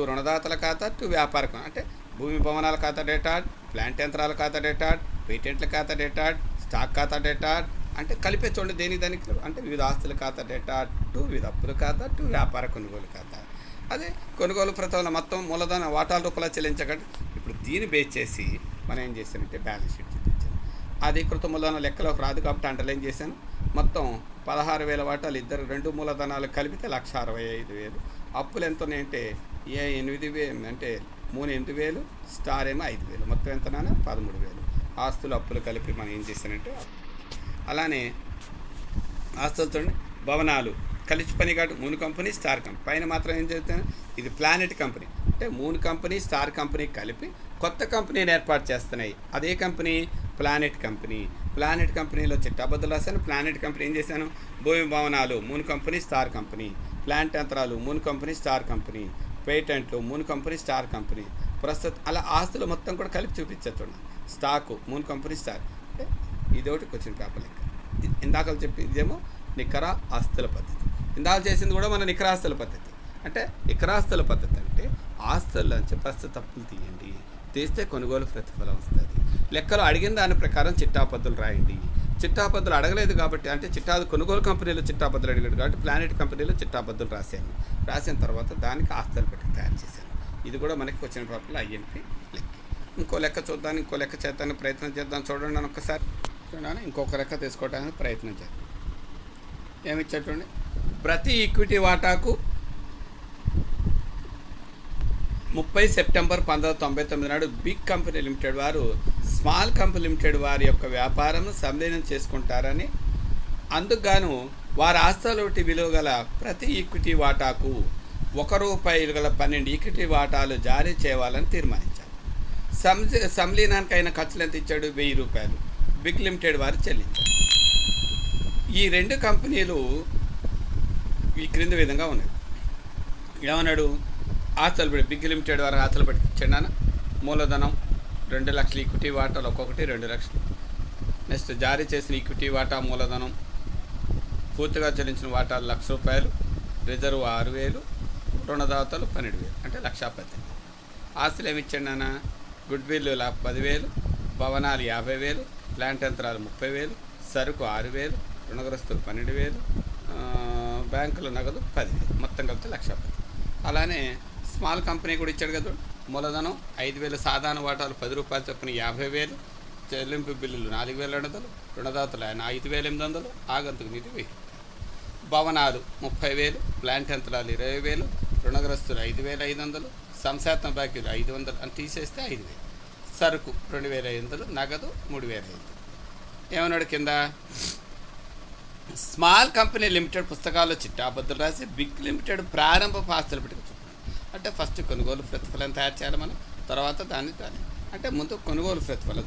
రుణదాతల ఖాతా టు వ్యాపారం. అంటే భూమి భవనాల ఖాతా డేటా, ప్లాంట్ యంత్రాల ఖాతా డేటా, పేటెంట్ల ఖాతా డేటా, స్టాక్ ఖాతా డేటా. అంటే కలిపే చూడండి దానికి. అంటే వివిధ ఆస్తుల ఖాతా డేటా టు వివిధ అప్పుల ఖాతా టు వ్యాపార కొనుగోలు ఖాతా. అదే కొనుగోలు ప్రతిఫలం మొత్తం మూలధన వాటాల రూపంలో చెల్లించగలరు. ఇప్పుడు దీన్ని బేస్ చేసి మనం ఏం చేశానంటే బ్యాలెన్స్ షీట్ చూపించాను. అధీకృత మూలధన లెక్కలోకి రాదు కాబట్టి అండర్లైన్ చేశాను. మొత్తం 16,000 వాటాలు, ఇద్దరు 2 మూలధనాలు కలిపితే 1,65,000. అప్పులు ఎంత ఉన్నాయంటే 8,000 అంటే 8,000, స్టార్ ఏమో 5,000. మొత్తం ఎంతనా? 13,000. ఆస్తులు అప్పులు కలిపి మనం ఏం చేశానంటే అలానే ఆస్తులతో భవనాలు కలిసి పని కాదు. మూన్ కంపెనీ స్టార్ కంపెనీ పైన మాత్రం ఏం చేస్తాను? ఇది ప్లానెట్ కంపెనీ. అంటే మూన్ కంపెనీ స్టార్ కంపెనీ కలిపి కొత్త కంపెనీని ఏర్పాటు చేస్తున్నాయి. అదే కంపెనీ ప్లానెట్ కంపెనీ. ప్లానెట్ కంపెనీలో చిట్టాబద్దులు రాశాను. ప్లానెట్ కంపెనీ ఏం చేశాను? భూమి భవనాలు Moon company Star company, plant యంత్రాలు మూన్ కంపెనీ స్టార్ కంపెనీ, పేటెంట్లు మూన్ కంపెనీ స్టార్ కంపెనీ. ప్రస్తుతం అలా ఆస్తులు మొత్తం కూడా కలిపి చూపించచ్చు. Stock Moon company Star. అంటే ఇదొకటి క్వశ్చన్ పేపర్ లెక్క. ఇందాక చెప్పి ఇదేమో నికర ఆస్తుల పద్ధతి. ఇందాక చేసింది కూడా మన నికరాస్తుల పద్ధతి. అంటే నికరాస్తుల పద్ధతి అంటే ఆస్తుల్లోంచి ప్రస్తుత అప్పులు తీయండి, తీస్తే కొనుగోలు ప్రతిఫలం వస్తుంది. లెక్కలు అడిగిన దాని ప్రకారం చిట్టాపద్దులు రాయండి. చిట్టాపద్దులు అడగలేదు కాబట్టి, అంటే కొనుగోలు కంపెనీలో చిట్టాపద్దులు అడిగాడు కాబట్టి ప్లానెట్ కంపెనీలో చిట్టాపద్దులు రాశాను. రాసిన తర్వాత దానికి ఆస్తులు పెట్టి తయారు చేశాను. ఇది కూడా మనకి వచ్చిన పేపర్లో ఐఎంపీ లెక్క. ఇంకో లెక్క చూద్దాం, ఇంకో లెక్క చేద్దానికి ప్రయత్నం చేద్దాం. చూడండి అని ఒక్కసారి చూడండి. ఇంకొక లెక్క తీసుకోవడానికి ప్రయత్నం చేద్దాం. ఏమిచ్చేటండి? ప్రతి ఈక్విటీ వాటాకు 30 సెప్టెంబర్ 1999 నాడు బిగ్ కంపెనీ లిమిటెడ్ వారు స్మాల్ కంపెనీ లిమిటెడ్ వారి యొక్క వ్యాపారం సంలీనం చేసుకుంటారని, అందుకు గాను వారి ఆస్తులటి విలువ గల ప్రతి ఈక్విటీ వాటాకు ₹1 గల 12 ఈక్విటీ వాటాలు జారీ చేయాలని తీర్మానించారు. సంలీనానికి అయిన ఖర్చులు ఎంత ఇచ్చాడు? ₹1,000. బిగ్ లిమిటెడ్ వారు చెల్లించారు. ఈ రెండు కంపెనీలు ఈ క్రింది విధంగా ఉన్నాయి. ఏమన్నాడు? ఆస్తులు పెట్టి బిగ్ లిమిటెడ్ వారు ఆస్తులు పెట్టించండి. మూలధనం 2 లక్షలు, ఈక్విటీ వాటాలు ఒక్కొక్కటి 2 లక్షలు. నెక్స్ట్ జారీ చేసిన ఈక్విటీ వాటా మూలధనం, పూర్తిగా చెల్లించిన వాటాలు ₹1,00,000, రిజర్వ్ 6,000, రుణదాతలు 12,000 అంటే 1,18,000. ఆస్తులు ఏమి ఇచ్చాడు నాన్న? గుడ్ విల్ 10,000, భవనాలు 50,000, ప్లాంట్ యంత్రాలు 30,000, సరుకు 6,000, రుణగ్రస్తులు 12,000, బ్యాంకుల నగదు 10,000, మొత్తం కలిపి 1,10,000. అలానే స్మాల్ కంపెనీ కూడా ఇచ్చాడు కదా. మూలధనం 5,000, సాధారణ వాటాలు ₹10 చొప్పున 50,000, చెల్లింపు బిల్లులు 4,200, రుణదాతలు 5,800, ఆగంతుకు నిధి 1,000. భవనాలు 30,000, ప్లాంట్ యంత్రాలు 20,000, రుణగ్రస్తులు 5,500, సంశాతం బాకీలు 500 అని తీసేస్తే 5,000, సరుకు 2,500, నగదు 3,500. ఏమన్నాడు కింద? స్మాల్ కంపెనీ లిమిటెడ్ పుస్తకాల్లో చిట్టాబద్దులు రాసి బిగ్ లిమిటెడ్ ప్రారంభ ఆస్తులు పెట్టుకు చూపుతాం. అంటే ఫస్ట్ కొనుగోలు ప్రతిఫలం తయారు చేయాలి మనం, తర్వాత దాన్ని అంటే ముందు కొనుగోలు ప్రతిఫలం.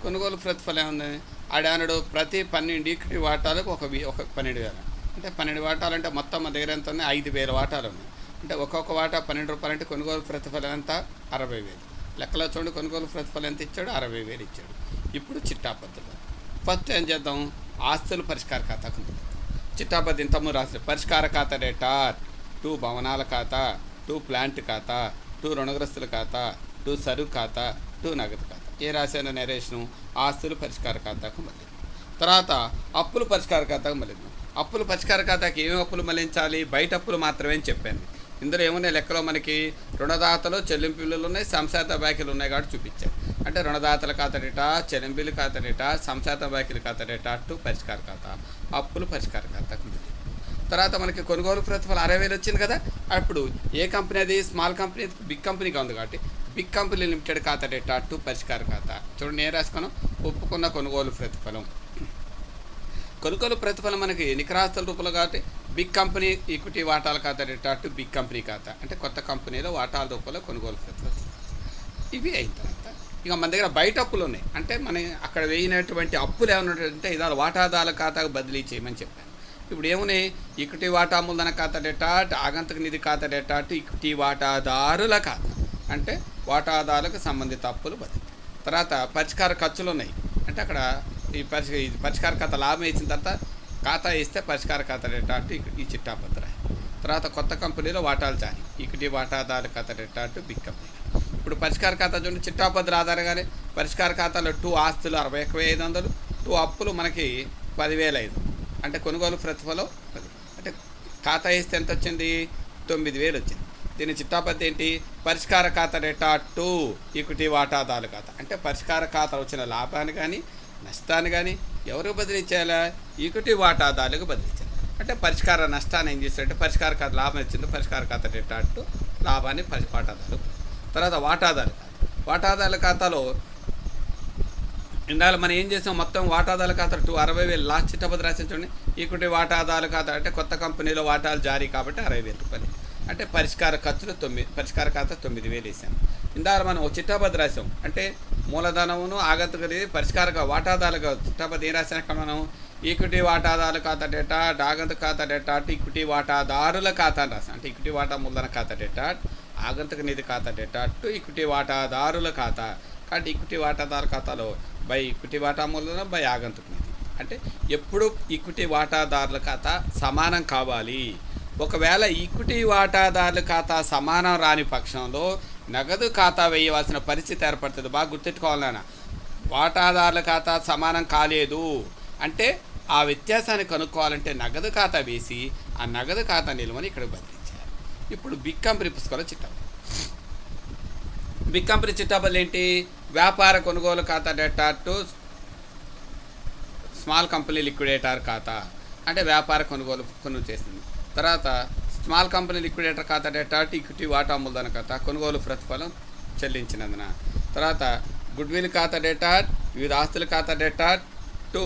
కొనుగోలు ప్రతిఫలం ఏముంది? ఆడానుడు ప్రతి 12 ఈక్విటీ వాటాలకు ఒక 12,000. అంటే 12 వాటాలు అంటే మొత్తం మన దగ్గర ఎంత ఉన్నాయి? 5,000 వాటాలు ఉన్నాయి. అంటే ఒక్కొక్క వాటా ₹12 అంటే కొనుగోలు ప్రతిఫలం ఎంత? 60,000. లెక్కలో చూడండి, కొనుగోలు ప్రతిఫలం ఎంత ఇచ్చాడు? 60,000 ఇచ్చాడు. ఇప్పుడు చిట్టాపద్ధతి. ఫస్ట్ ఏం చేద్దాం? ఆస్తులు పరిష్కార ఖాతాకు చిట్టాపద్ధతి ఇంతము రాసి పరిష్కార ఖాతా డేటా 2 భవనాల ఖాతా, 2 ప్లాంట్ ఖాతా, 2 రుణగ్రస్తుల ఖాతా, 2 సరుకు ఖాతా, 2 నగదు ఖాతా. ఏ రాశాను నరేషను? ఆస్తులు పరిష్కార ఖాతాకు మళ్ళీ. తర్వాత అప్పులు పరిష్కార ఖాతాకు మళ్ళీ. అప్పులు పరిష్కార ఖాతాకి ఏమేమి అప్పులు మళ్ళించాలి? బయట అప్పులు మాత్రమే అని చెప్పాను. ఇందులో ఏమున్నాయి? లెక్కలో మనకి రుణదాతలు, చెల్లింపు బిల్లులు ఉన్నాయి, సంశాత బాకీలు ఉన్నాయి కాబట్టి చూపించారు. అంటే రుణదాతల ఖాతా డేటా, చెల్లింపుల ఖాతా డేటా, సంశాత బాకీల ఖాతా డేటా, 2 పరిష్కార ఖాతా, అప్పులు పరిష్కార ఖాతాకు మళ్ళీ. తర్వాత మనకి కొనుగోలు ప్రతిఫలం 60,000 వచ్చింది కదా. అప్పుడు ఏ కంపెనీ అది? స్మాల్ కంపెనీ, బిగ్ కంపెనీగా ఉంది కాబట్టి బిగ్ కంపెనీ లిమిటెడ్ ఖాతా డేటా 2 పరిష్కార ఖాతా. చూడండి నేను రాసుకున్నాం. ఒప్పుకున్న కొనుగోలు ప్రతిఫలం. కొనుగోలు ప్రతిఫలం మనకి నికరాస్తుల రూపంలో కాబట్టి బిగ్ కంపెనీ ఈక్విటీ వాటాల ఖాతా డేటా 2 బిగ్ కంపెనీ ఖాతా. అంటే కొత్త కంపెనీలో వాటాల రూపంలో కొనుగోలు ప్రతిఫలం. ఇవి అయిన తర్వాత ఇక మన దగ్గర బయట అప్పులు ఉన్నాయి. అంటే మన అక్కడ వేయినటువంటి అప్పులు ఏమన్నట్టు ఇదాల వాటాదారుల ఖాతాకు బదిలీ చేయమని చెప్పాను. ఇప్పుడు ఏమున్నాయి? ఈక్విటీ వాటా మూలధన ఖాతా డేటా, ఆగంతుక నిధి ఖాతా డేటా, ఈక్విటీ వాటాదారుల ఖాతా. అంటే వాటాదారులకు సంబంధిత అప్పులు బదిలీ. తర్వాత పరిష్కార ఖర్చులు ఉన్నాయి. అంటే అక్కడ ఈ పరిష్కార ఖాతా లాభం ఇచ్చిన తర్వాత ఖాతా ఇస్తే పరిష్కార ఖాతా డేటా అంటే ఈ చిట్టాపత్ర. తర్వాత కొత్త కంపెనీలో వాటాలు జారీ, ఈక్విటీ వాటాదారుల ఖాతా డేటా అంటే బిగ్ కంపెనీ. ఇప్పుడు పరిష్కార ఖాతా చూడండి, చిట్టాపత్ర ఆధారంగానే పరిష్కార ఖాతాలో 2 ఆస్తులు 61,500, 2 అప్పులు మనకి 10,500. అంటే కొనుగోలు ప్రతిఫలం 10. అంటే ఖాతా ఇస్తే ఎంత వచ్చింది? 9,000 వచ్చింది. దీని చిట్టాపద్ధతి ఏంటి? పరిష్కార ఖాతా డేటా 2 ఈక్విటీ వాటాదారుల ఖాతా. అంటే పరిష్కార ఖాతా వచ్చిన లాభాన్ని కానీ నష్టాన్ని కానీ ఎవరికి బదిలీ చేయాలా? ఈక్విటీ వాటాదారులకు బదిలీ చేయాలి. అంటే పరిష్కార నష్టాన్ని ఏం చేస్తారంటే పరిష్కార ఖాతా లాభం వచ్చింది, పరిష్కార ఖాతా డేటా 2 లాభాన్ని వాటాదారులు. తర్వాత వాటాదారుల ఖాతా. వాటాదారుల ఖాతాలో ఇందాక మనం ఏం చేసాం? మొత్తం వాటాదారుల ఖాతా 60,000 లాస్ట్ చిట్టపద్ధతి రాసి చూడండి. ఈక్విటీ వాటాదారుల ఖాతా అంటే కొత్త కంపెనీలో వాటాలు జారీ కాబట్టి ₹60,000. అంటే పరిష్కార ఖర్చులు 9, పరిష్కార ఖాతా 9,000 వేసాను. ఇందాక మనం ఒక చిట్టాపద్ధతి రాసాం. అంటే మూలధనమును ఆగంతుకది పరిష్కార వాటాదారులుగా చిట్టాపద్ధతి ఏం రాసాక మనం ఈక్విటీ వాటాదారుల ఖాతా డేటా, ఆగంతుక ఖాతా డేటా, ఈక్విటీ వాటాదారుల ఖాతా అని రాసాం. అంటే ఈక్విటీ వాటా మూలధన ఖాతా డేటా, ఆగంతుక నిధి ఖాతా డేటా, ఈక్విటీ వాటాదారుల ఖాతా. కాబట్టి ఈక్విటీ వాటాదారుల ఖాతాలో బై ఈక్విటీ వాటా మూలధనం బై ఆగంతుక నిధి. అంటే ఎప్పుడు ఈక్విటీ వాటాదారుల ఖాతా సమానం కావాలి. ఒకవేళ ఈక్విటీ వాటాదారుల ఖాతా సమానం రాని పక్షంలో నగదు ఖాతా వేయవలసిన పరిస్థితి ఏర్పడుతుంది. బాగా గుర్తెట్టుకోవాలన్నా, వాటాదారుల ఖాతా సమానం కాలేదు అంటే ఆ వ్యత్యాసాన్ని కనుక్కోవాలంటే నగదు ఖాతా వేసి ఆ నగదు ఖాతా నిల్వని ఇక్కడ బదిలించాలి. ఇప్పుడు బిగ్ కంపెనీ పుస్తకాలు చిట్టాబద్దులు. బిగ్ కంపెనీ చిట్టాబద్దులు ఏంటి? వ్యాపార కొనుగోలు ఖాతా డేటా 2 స్మాల్ కంపెనీ లిక్విడేటర్ ఖాతా. అంటే వ్యాపార కొనుగోలు చేస్తుంది. తర్వాత స్మాల్ కంపెనీ లిక్విడేటర్ ఖాతా డేటా, ఈక్విటీ వాటా మూలధన ఖాతా, కొనుగోలు ప్రతిఫలం చెల్లించినందున. తర్వాత గుడ్ విల్ ఖాతా డేటా, వివిధ ఆస్తుల ఖాతా డేటా 2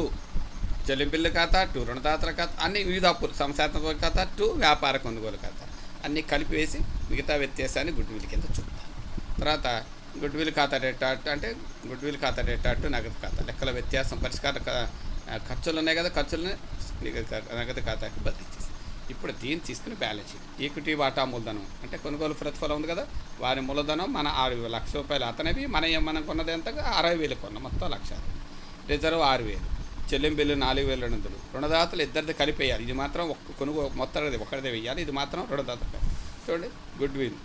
చెల్లింపుల ఖాతా, 2 రుణదాతల ఖాతా, అన్ని వివిధ అప్పులు సంశాత్మక ఖాతా, 2 వ్యాపార కొనుగోలు ఖాతా అన్నీ కలిపి వేసి మిగతా వ్యత్యాసాన్ని గుడ్ విల్ కింద చూపుతాను. తర్వాత గుడ్విల్ ఖాతా డేటా అంటే గుడ్విల్ ఖాతా డేటా నగదు ఖాతా లెక్కల వ్యత్యాసం పరిష్కార ఖర్చులు ఉన్నాయి కదా, ఖర్చులని నగదు ఖాతాకి బదిలీ చేసి ఇప్పుడు దీన్ని తీసుకుని బ్యాలెన్స్ షీట్. ఈక్విటీ వాటా మూలధనం అంటే కొనుగోలు ప్రతిఫలం ఉంది కదా, వారి మూలధనం మన 6 రూపాయలు అతనివి, మనం కొన్నది ఎంతగా 60,000 కొన్నాం, మొత్తం 1,00,000. రిజర్వ్ 6,000, చెల్లింపులు 4,200, రుణదాతలు ఇద్దరిది కలిపేయాలి. ఇది మాత్రం కొనుగోలు మొత్తం ఒకరిదే వేయాలి, ఇది మాత్రం రుణదాత. చూడండి గుడ్విల్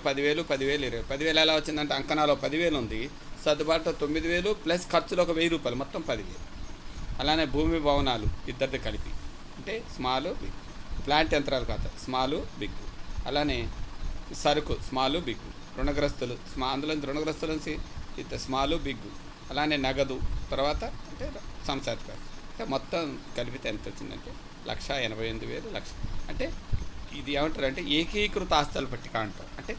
10,000 20,000 10,000 ఎలా వచ్చిందంటే అంకణాలో 10,000 ఉంది, సర్దుబాటు 9,000 ప్లస్ ఖర్చులు ఒక 1,000 రూపాయలు, మొత్తం 10,000. అలానే భూమి భవనాలు ఇద్దరిది కలిపి అంటే స్మాల్ బిగ్, ప్లాంట్ యంత్రాలు ఖాతా స్మాల్ బిగ్, అలానే సరుకు స్మాల్ బిగ్, రుణగ్రస్తులు అందులో రుణగ్రస్తుల నుంచి స్మాల్ బిగ్, అలానే నగదు తర్వాత అంటే సంసారికారు అంటే మొత్తం కలిపితే ఎంత వచ్చిందంటే 1,88,000 లక్ష. అంటే ఇది ఏమంటారు అంటే ఏకీకృత ఆస్తుల పట్టిక అంటారు. అంటే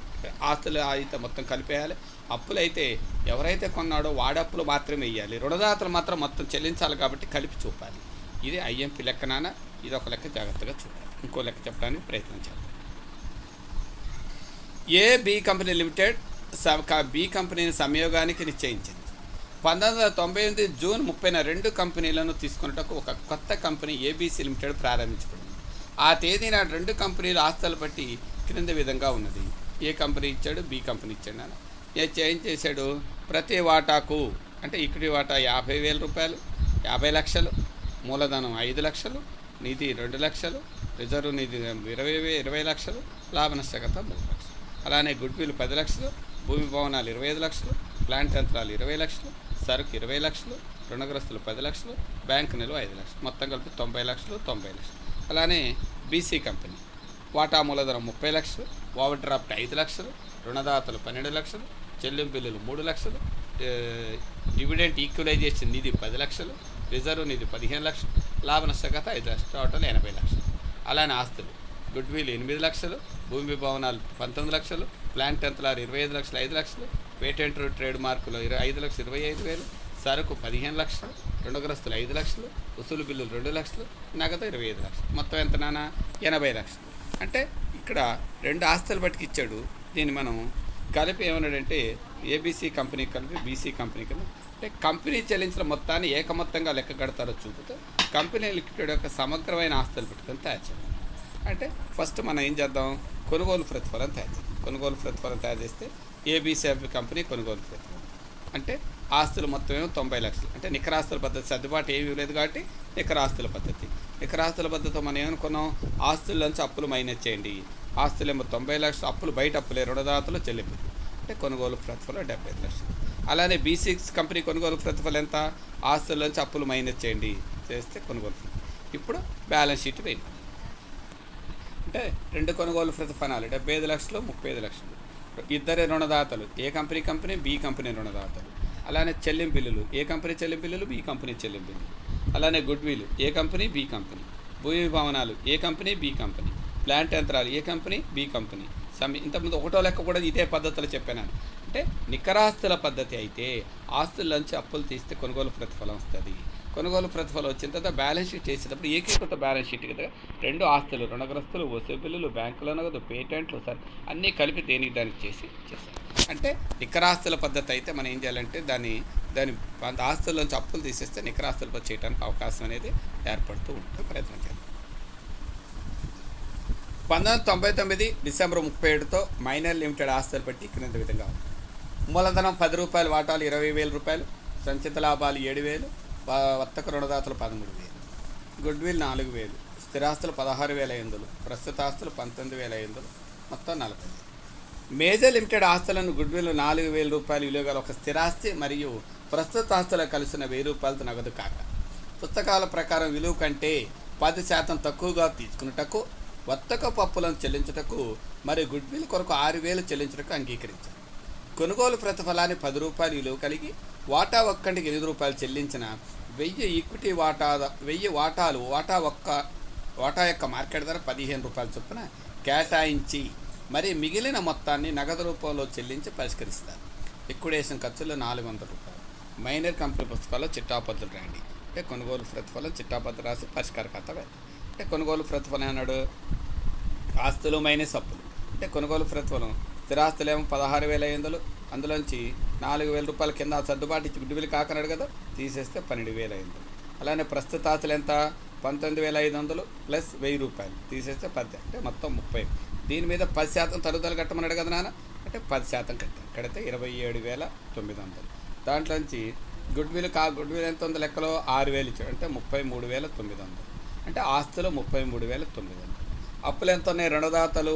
ఆస్తులు అయితే మొత్తం కలిపేయాలి, అప్పులు అయితే ఎవరైతే కొన్నాడో వాడప్పులు మాత్రమే వేయాలి, రుణదాతలు మాత్రం మొత్తం చెల్లించాలి కాబట్టి కలిపి చూపాలి. ఇది ఐఎంపి లెక్కనాన, ఇది ఒక లెక్క జాగ్రత్తగా చూడాలి. ఇంకో లెక్క చెప్పడానికి ప్రయత్నం చేద్దాం. బి కంపెనీ లిమిటెడ్ బి కంపెనీని సంయోగానికి నిశ్చయించింది. 1998 జూన్ 30న 2 కంపెనీలను తీసుకున్నటకు ఒక కొత్త కంపెనీ ఏబీసీ లిమిటెడ్ ప్రారంభించబడింది. ఆ తేదీన 2 కంపెనీల ఆస్తులు బట్టి క్రింద విధంగా ఉన్నది. ఏ కంపెనీ ఇచ్చాడు, బి కంపెనీ ఇచ్చాడు. అని ఏం చేశాడు, ప్రతి వాటాకు అంటే ఈక్విటీ వాటా 50,000 రూపాయలు, 50 లక్షలు, మూలధనం 5 లక్షలు, నిధి 2 లక్షలు, రిజర్వ్ నిధి 20 లక్షలు, లాభ నష్టగత 3 లక్షలు. అలానే గుడ్విల్ 10 లక్షలు, భూమి భవనాలు 25 లక్షలు, ప్లాంట్ యంత్రాలు 20 లక్షలు, సరుకు 20 లక్షలు, రుణగ్రస్తులు 10 లక్షలు, బ్యాంకు నిల్వ 5 లక్షలు, మొత్తం కలిపి 90 లక్షలు 90 లక్షలు. అలానే బీసీ కంపెనీ వాటా మూలధనం 30 లక్షలు, ఓవర్ డ్రాఫ్ట్ 5 లక్షలు, రుణదాతలు 12 లక్షలు, చెల్లింపు బిల్లులు 3 లక్షలు, డివిడెంట్ ఈక్వలైజేషన్ నిధి 10 లక్షలు, రిజర్వ్ నిధి 15 లక్షలు, లాభ నష్టగత 5 లక్షలు, టోటల్ 80 లక్షలు. అలానే ఆస్తులు గుడ్విల్ 8 లక్షలు, భూమి భవనాలు 19 లక్షలు, ప్లాంట్ యంత్రాలు 25 లక్షలు 5 లక్షలు, పేటెంట్ ట్రేడ్ మార్కులు 5 లక్షలు 25,000, సరుకు 15 లక్షలు, రుణగ్రస్తులు 5 లక్షలు, వసూలు బిల్లులు 2 లక్షలు, నగదు 25 లక్షలు, మొత్తం ఎంత నాన్న 80 లక్షలు. అంటే ఇక్కడ 2 ఆస్తులు బట్టికి ఇచ్చాడు. దీన్ని మనం కలిపి ఏమన్నాడంటే ఏబీసీ కంపెనీ కలిపి బీసీ కంపెనీ కలిపి అంటే కంపెనీ చెల్లించిన మొత్తాన్ని ఏకమొత్తంగా లెక్క కడతారో చూపుతూ కంపెనీ లిమిటెడ్ యొక్క సమగ్రమైన ఆస్తులు పెట్టుకొని తయారు చేయాలి. అంటే ఫస్ట్ మనం ఏం చేద్దాం, కొనుగోలు ప్రతిఫలం తయారు చేద్దాం. కొనుగోలు ప్రతిఫలం తయారు చేస్తే ఏబీసీ కంపెనీ కొనుగోలు ప్రతిఫలం అంటే ఆస్తులు మొత్తం ఏమో 90 లక్షలు. అంటే నికరాస్తుల పద్ధతి, సర్దుబాటు ఏమీ లేదు కాబట్టి నికరాస్తుల పద్ధతి. నికరాస్తుల పద్ధతితో మనం ఏమనుకున్నాం, ఆస్తుల్లోంచి అప్పులు మైనస్ చేయండి. ఆస్తులు ఏమో 90 లక్షలు, అప్పులు బయట అప్పులే, రుణదాతలు చెల్లింపు అంటే కొనుగోలు ప్రతిఫలం 75 లక్షలు. అలానే బీసీ కంపెనీ కొనుగోలు ప్రతిఫలం ఎంత, ఆస్తుల్లోంచి అప్పులు మైనస్ చేయండి, చేస్తే కొనుగోలు ప్రతిఫలం. ఇప్పుడు బ్యాలెన్స్ షీట్ వేయండి. అంటే 2 కొనుగోలు ప్రతిఫలాలు 75 లక్షలు 35 లక్షలు. ఇద్దరే రుణదాతలు, ఏ కంపెనీ బి కంపెనీ రుణదాతలు. అలానే చెల్లింపులు, ఏ కంపెనీ చెల్లింపులు, బి కంపెనీ చెల్లింపులు. అలానే గుడ్విల్, ఏ కంపెనీ బి కంపెనీ. భూమి భవనాలు, ఏ కంపెనీ బి కంపెనీ. ప్లాంట్ యంత్రాలు, ఏ కంపెనీ బి కంపెనీ. ఇంతకుముందు ఒకటో లెక్క కూడా ఇదే పద్ధతులు చెప్పాను. అంటే నికరాస్తుల పద్ధతి అయితే ఆస్తుల్లోంచి అప్పులు తీస్తే కొనుగోలు ప్రతిఫలం వస్తుంది. కొనుగోలు ప్రతిఫలం వచ్చిన తర్వాత బ్యాలెన్స్ షీట్ చేసేటప్పుడు ఏకీకృత బ్యాలెన్స్ షీట్ కదా, 2 ఆస్తులు, రుణగ్రస్తులు, వసూలు బిల్లులు, బ్యాంకులో నగదు, పేటెంట్లు సార్ అన్నీ కలిపి దానికి చేశారు. అంటే నికరాస్తుల పద్ధతి అయితే మనం ఏం చేయాలంటే దాని ఆస్తుల్లోంచి అప్పులు తీసేస్తే నికరాస్తులపై చేయడానికి అవకాశం అనేది ఏర్పడుతూ ఉంటుంది. ప్రయత్నం చేద్దాం. 1999 డిసెంబర్ 37తో మైనర్ లిమిటెడ్ ఆస్తులు బట్టి క్రింద విధంగా ఉంది. మూలధనం 10 రూపాయలు, వాటాలు 20,000 రూపాయలు, సంచిత లాభాలు 7,000, వర్తక రుణదాతలు 13,000, గుడ్విల్ 4,000, స్థిరాస్తులు 16,500, ప్రస్తుత ఆస్తులు 19,500, మొత్తం 40,000. మేజర్ లిమిటెడ్ ఆస్తులను గుడ్విల్ 4,000 రూపాయలు విలువ గల ఒక స్థిరాస్తి మరియు ప్రస్తుత ఆస్తులు కలిసిన 1,000 రూపాయలతో నగదు కాక పుస్తకాల ప్రకారం విలువ కంటే 10% తక్కువగా తీసుకున్నటకు, వర్తకపు అప్పులను చెల్లించుటకు మరియు గుడ్విల్ కొరకు 6,000 చెల్లించుటకు అంగీకరించారు. కొనుగోలు ప్రతిఫలాన్ని 10 రూపాయలు విలువ కలిగి వాటా ఒక్కంటికి 8 రూపాయలు చెల్లించిన 1000 ఈక్విటీ వాటా యొక్క మార్కెట్ ధర 15 రూపాయల చొప్పున కేటాయించి మరి మిగిలిన మొత్తాన్ని నగదు రూపంలో చెల్లించి పరిష్కరిస్తారు. లిక్విడేషన్ ఖర్చులు 400 రూపాయలు. మైనర్ కంపెనీ పుస్తకాల్లో చిట్టాపద్దులు రాయండి. అంటే కొనుగోలు ప్రతిఫలం చిట్టాపద్దు రాసి పరిష్కార ఖాతా వేద్దాం. అంటే కొనుగోలు ప్రతిఫలం అన్నాడు ఆస్తులు మైనస్ అప్పులు. అంటే కొనుగోలు ప్రతిఫలం స్థిరాస్తులు ఏమో 16,500, అందులోంచి 4,000 రూపాయల కింద సర్దుబాటు ఇచ్చి గుడ్విల్ కాకన్నాడు కదా, తీసేస్తే 12,000 అయింది. అలానే ప్రస్తుత ఆస్తులు ఎంత, 19,500 ప్లస్ 1,000 రూపాయలు తీసేస్తే 10, అంటే మొత్తం 30. దీని మీద 10% తరుగుదల కట్టమన్నాడు కదా నాన్న, అంటే 10% కట్టాను. కడితే 27,900. దాంట్లోంచి గుడ్విల్ ఎంత ఉందో లెక్కలో 6,000 ఇచ్చాడు, అంటే 33,900. అంటే ఆస్తులు 33,900. అప్పులు ఎంత ఉన్నాయి, రుణదాతలు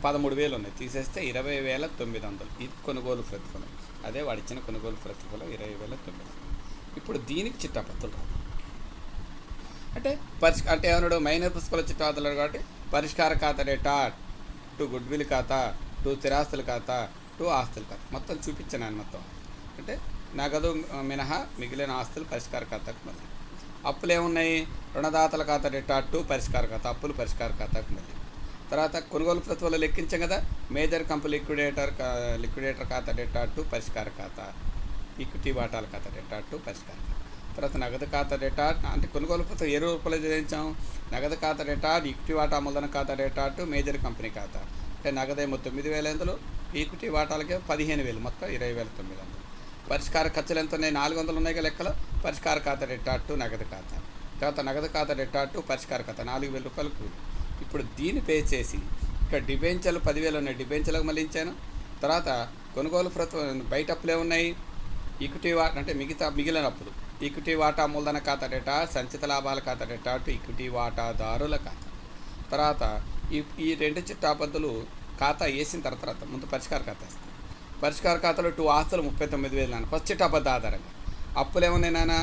13,000 ఉన్నాయి, తీసేస్తే 20,900. ఇది కొనుగోలు ప్రతిఫలం. అదే వాడిచ్చిన కొనుగోలు ప్రతిఫలం 20,900. ఇప్పుడు దీనికి చిట్టాపత్తులు రాదు. అంటే అంటే ఏమన్నాడు, మైనర్ పుస్తకాలు చిట్టాపత్తులు కాబట్టి పరిష్కార ఖాతా డేటా టు గుడ్విల్ ఖాతా టు స్థిరాస్తుల ఖాతా టు ఆస్తుల ఖాతా మొత్తం చూపించాను ఆయన మొత్తం. అంటే నగదు మినహా మిగిలిన ఆస్తులు పరిష్కార ఖాతాకు మళ్ళీ. అప్పులు ఏమున్నాయి, రుణదాతల ఖాతా డేటా టు పరిష్కార ఖాతా, అప్పులు పరిష్కార ఖాతాకు మళ్ళీ. తర్వాత కొనుగోలు ప్రతిఫలం లెక్కించాం కదా, మేజర్ కంపెనీ లిక్విడేటర్ ఖాతా డేటా టు పరిష్కార ఖాతా, ఈక్విటీ వాటాల ఖాతా డేటా టు పరిష్కార ఖాతా. తర్వాత నగదు ఖాతా డేటా, అంటే కొనుగోలు ప్రతిఫలం ఏ రూపాయలు జయించాం, నగదు ఖాతా డేటా, ఈక్విటీ వాటా మూలధన ఖాతా డేటా టు మేజర్ కంపెనీ ఖాతా. అంటే నగదేమో 9,500, ఈక్విటీ వాటాలకే 15,000, మొత్తం 20,900. పరిష్కార ఖర్చులు ఎంత ఉన్నాయి, 400 ఉన్నాయి కదా లెక్కలో. పరిష్కార ఖాతా డేటా టు నగదు ఖాతా, తర్వాత నగదు ఖాతా డేటా టు పరిష్కార ఖాతా 4,000 రూపాయలు కూలి. ఇప్పుడు దీన్ని పే చేసి ఇక్కడ డిబెంచర్లు 10,000 ఉన్నాయి, డిబెంచర్లకు మళ్ళీ ఇచ్చాను. తర్వాత కొనుగోలు ప్రతిఫలం బయట అప్పులే ఉన్నాయి, ఈక్విటీ అంటే మిగిలిన అప్పులు, ఈక్విటీ వాటా మూలధన ఖాతా డేటా, సంచిత లాభాల ఖాతా డేటా టు ఈక్విటీ వాటాదారుల ఖాతా. తర్వాత ఈ రెండు చిట్టాపద్దులు ఖాతా వేసిన తర్వాత ముందు పరిష్కార ఖాతా ఇస్తాను. పరిష్కార ఖాతాలో 2 ఆస్తులు 39,000 నాన్న ఫస్ట్ చిట్టాపద్దు ఆధారంగా. అప్పులు ఏమున్నాయి నాన్న,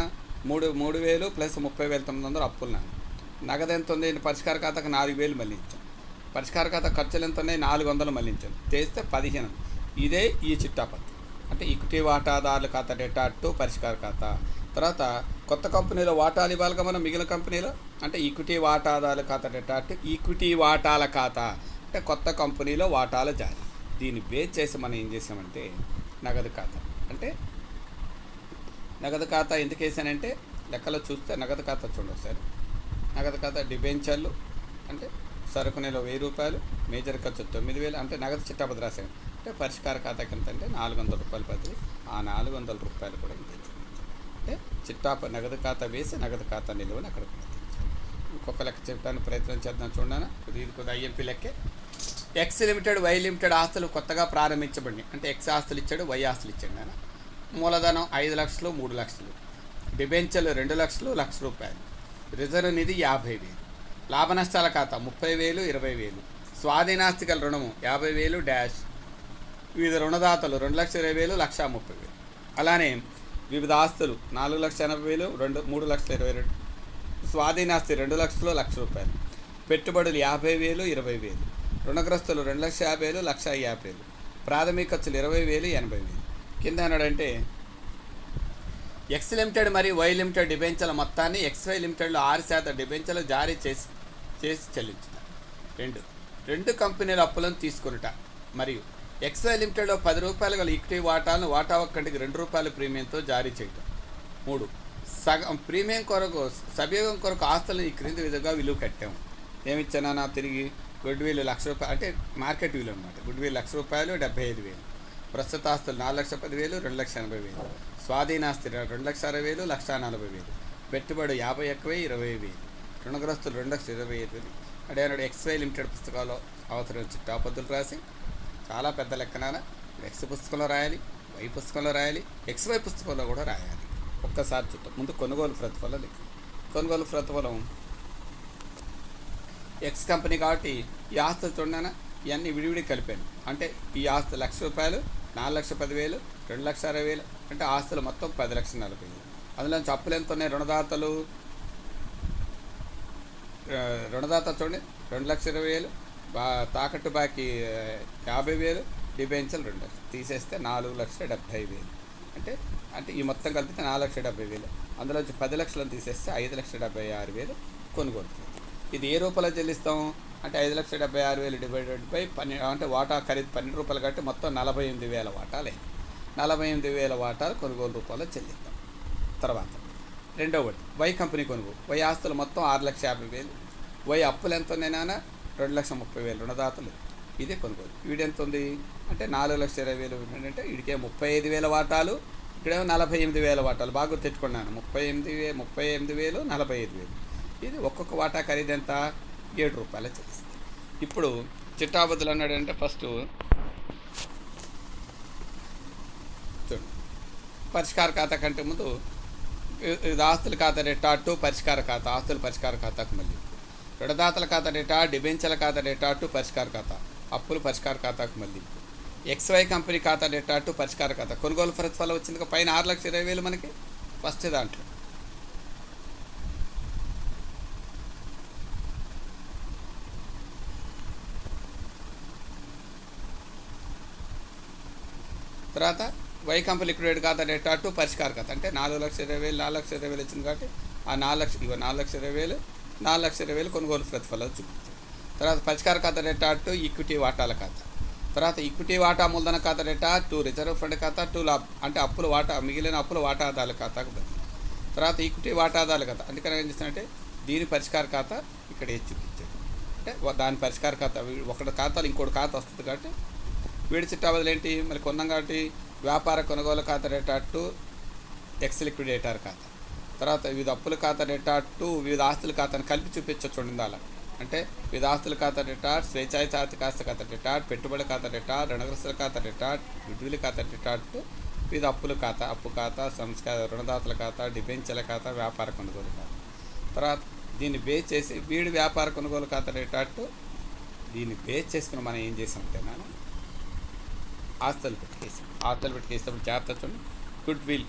3,000 ప్లస్ 30,900 అప్పులు నాన్న. నగదు ఎంత ఉంది, పరిష్కార ఖాతాకు 4,000 మళ్ళించాను. పరిష్కార ఖాతా ఖర్చులు ఎంత ఉన్నాయి, 400 మళ్ళించాను, చేస్తే 15. ఇదే ఈ చిట్టాపద్దు. అంటే ఈక్విటీ వాటాదారుల ఖాతా డేటా టు పరిష్కార ఖాతా. తర్వాత కొత్త కంపెనీలో వాటాలు ఇవ్వాలిగా మనం మిగిలిన కంపెనీలో, అంటే ఈక్విటీ వాటాదారుల ఖాతా డేటా టు ఈక్విటీ వాటాల ఖాతా, అంటే కొత్త కంపెనీలో వాటాల జారీ. దీన్ని బేస్ చేసి మనం ఏం చేసామంటే నగదు ఖాతా. అంటే నగదు ఖాతా ఎందుకు వేసానంటే లెక్కలో చూస్తే నగదు ఖాతా చూడండి సార్. నగదు ఖాతా డిబెంచర్లు అంటే సరుకు నెల 1,000 రూపాయలు, మేజర్ ఖర్చు 9,000, అంటే నగదు చిట్టాపద్దు రాశాను. అంటే పరిష్కార ఖాతాకి ఎంత అంటే 400 రూపాయలు పద్ధతి, ఆ 400 రూపాయలు కూడా ఇది అంటే నగదు ఖాతా వేసి నగదు ఖాతా నిలువని అక్కడ ఇంకొక లెక్క చెప్పడానికి ప్రయత్నం చేద్దాం చూడనా. ఇది కొద్దిగా ఐఎంపీ లెక్కే. ఎక్స్ లిమిటెడ్, వై లిమిటెడ్ ఆస్తులు కొత్తగా ప్రారంభించబడి, అంటే ఎక్స్ ఆస్తులు ఇచ్చాడు, వై ఆస్తులు ఇచ్చాడు నాన్న. మూలధనం 5 లక్షలు, 3 లక్షలు, డిబెంచర్లు 2 లక్షలు, 1,00,000 రూపాయలు, రిజర్వ్ నిధి 50,000, లాభ నష్టాల ఖాతా 30,000, 20,000, స్వాధీనాస్తి గల రుణము 50,000 డాష్, వివిధ రుణదాతలు 2,20,000, 1,30,000. అలానే వివిధ ఆస్తులు 4,80,000, 3,22,000, స్వాధీనాస్తి 2 లక్షలు, 1,00,000 రూపాయలు, పెట్టుబడులు 50,000, 20,000, రుణగ్రస్తులు 2,50,000, 1,50,000, ప్రాథమిక ఖర్చులు 20,000, 80,000. కింద అన్నాడంటే ఎక్స్ లిమిటెడ్ మరియు వై లిమిటెడ్ డిబెంచర్ల మొత్తాన్ని ఎక్స్వై లిమిటెడ్లో 6% డిబెంచర్లు జారీ చేసి చెల్లించుతారు. రెండు కంపెనీల అప్పులను తీసుకునుట మరియు ఎక్స్వై లిమిటెడ్లో 10 రూపాయలు గల ఈక్విటీ వాటాలను వాటా ఒక్కటికి 2 రూపాయల ప్రీమియంతో జారీ చేయటం. 3 సగం ప్రీమియం కొరకు సభియోగం కొరకు ఆస్తులను ఈ క్రింది విధంగా విలువ కట్టాము. ఏమిచ్చానా తిరిగి గుడ్విల్ 1,00,000 రూపాయలు, అంటే మార్కెట్ విలువ అనమాట. గుడ్విల్ 1,00,000 రూపాయలు, 75,000. ప్రస్తుత ఆస్తులు 4,10,000, 2,80,000. స్వాధీనాస్తి 2,60,000, 1,40,000. పెట్టుబడి 50 ఎక్కువ 20,000. రుణగ్రస్తులు 2,20,000. అంటే ఎక్స్వై లిమిటెడ్ పుస్తకాల్లో అవసరం చిట్టాపద్దులు రాసి చాలా పెద్ద లెక్కన ఎక్స్ పుస్తకంలో రాయాలి, వై పుస్తకంలో రాయాలి, ఎక్స్వై పుస్తకంలో కూడా రాయాలి. ఒక్కసారి చూద్దాం. ముందు కొనుగోలు ప్రతిఫలం లెక్క. కొనుగోలు ప్రతిఫలం ఎక్స్ కంపెనీ కాబట్టి ఈ ఆస్తులు చూడనా ఇవన్నీ విడివిడి కలిపాను. అంటే ఈ ఆస్తులు 1,00,000 రూపాయలు, 4,10,000, 2,60,000, అంటే ఆస్తులు మొత్తం 10,40,000. అందులోంచి అప్పులు ఎంత ఉన్నాయి, రుణదాత చూడండి 2,20,000, తాకట్టు బాకీ 50,000, డిబెంచర్లు 2,00,000, తీసేస్తే 4,70,000. అంటే ఈ మొత్తం కలిపితే 4,70,000. అందులోంచి 10 లక్షలను తీసేస్తే 5,76,000 కొనుగోలు. ఇది ఏ రూపాయలో చెల్లిస్తాం అంటే 5,76,000 డివైడెడ్ బై 12, అంటే వాటా ఖరీదు 12 రూపాయలు కాబట్టి మొత్తం 48,000 వాటాలే. 48,000 వాటాలు కొనుగోలు రూపాయలు చెల్లిస్తాం. తర్వాత రెండవది వై కంపెనీ కొనుగోలు. వై ఆస్తులు మొత్తం 6,50,000. వై అప్పులు ఎంత ఉన్నాయి నాన్న, 2,30,000 రుణదాతలు, ఇదే కొనుగోలు. వీడెంత ఉంది అంటే 4,20,000 అంటే వీడికే 35,000 వాటాలు, ఇక్కడేమో 48,000 వాటాలు. బాగా తెచ్చుకున్నాను. 38,000 45,000. ఇది ఒక్కొక్క వాటా ఖరీదు ఎంత? ₹7 చెల్లిస్తుంది. ఇప్పుడు చిట్టాబద్దులు అన్నాడంటే ఫస్ట్ చూడండి, పరిష్కార ఖాతా కంటే ముందు ఇది ఆస్తుల ఖాతా డేటా టు పరిష్కార ఖాతా, ఆస్తుల పరిష్కార ఖాతాకు మళ్ళీ రుణదాతల ఖాతా డేటా, డిబెంచర్ల ఖాతా డేటా టు పరిష్కార ఖాతా, అప్పులు పరిష్కార ఖాతాకు మళ్ళీ XY కంపెనీ ఖాతా డేటా టు పరిష్కార ఖాతా. కొనుగోలు ప్రతిఫలం వచ్చింది పైన 6,20,000 మనకి ఫస్ట్ దాంట్లో. తర్వాత వై కంపెనీ లిక్విడేట్ ఖాతా డేటా టు పరిష్కార ఖాతా అంటే 4,20,000 4,20,000 వచ్చింది కాబట్టి ఆ 4,20,000 4,20,000 కొనుగోలు ప్రతిఫలాలు చూపించారు. తర్వాత పరిష్కార ఖాతా డేటా టు ఈక్విటీ వాటాల ఖాతా. తర్వాత ఈక్విటీ వాటా మూలధన ఖాతా డేటా టు రిజర్వ్ ఫండ్ ఖాతా టు లాభ అంటే అప్పుల వాటా మిగిలిన అప్పుల వాటాదారుల ఖాతాకు బదిలీ. తర్వాత ఈక్విటీ వాటాదారుల ఖాతా అందుకని ఏం చేస్తానంటే దీని పరిష్కార ఖాతా ఇక్కడ ఏది చూపించాడు అంటే దాని పరిష్కార ఖాతా ఒకటి ఖాతాలు ఇంకోటి ఖాతా వస్తుంది కాబట్టి వీడి చిట్టా బదులు ఏంటి మరి కొన్నాం కాబట్టి వ్యాపార కొనుగోలు ఖాతా డేటా టు ఎక్స్ లిక్విడేటర్ ఖాతా. తర్వాత వివిధ అప్పుల ఖాతా డేటా టు వివిధ ఆస్తుల ఖాతాను కలిపి చూపించవచ్చు చూడండి అలా. అంటే వివిధ ఆస్తుల ఖాతా డేటా, స్వేచ్ఛాయుత ఆర్థిక ఆస్తి ఖాతా డేటా, పెట్టుబడి ఖాతా డేటా, రుణగ్రస్తుల ఖాతా డేటా, గుడ్విల్ ఖాతా డేటా టు వివిధ అప్పుల ఖాతా, అప్పు ఖాతా, రుణదాతల ఖాతా, డిబెంచర్ల ఖాతా, వ్యాపార కొనుగోలు ఖాతా. తర్వాత దీన్ని బేస్ చేసి వీడి వ్యాపార కొనుగోలు ఖాతా డేటా టు దీన్ని బేస్ చేసుకుని మనం ఏం చేసామంటే మనం ఆస్తులు పెట్టుకేసాం. ఆస్తులు పెట్టుకేసినప్పుడు జాగ్రత్త చూడండి. గుడ్ విల్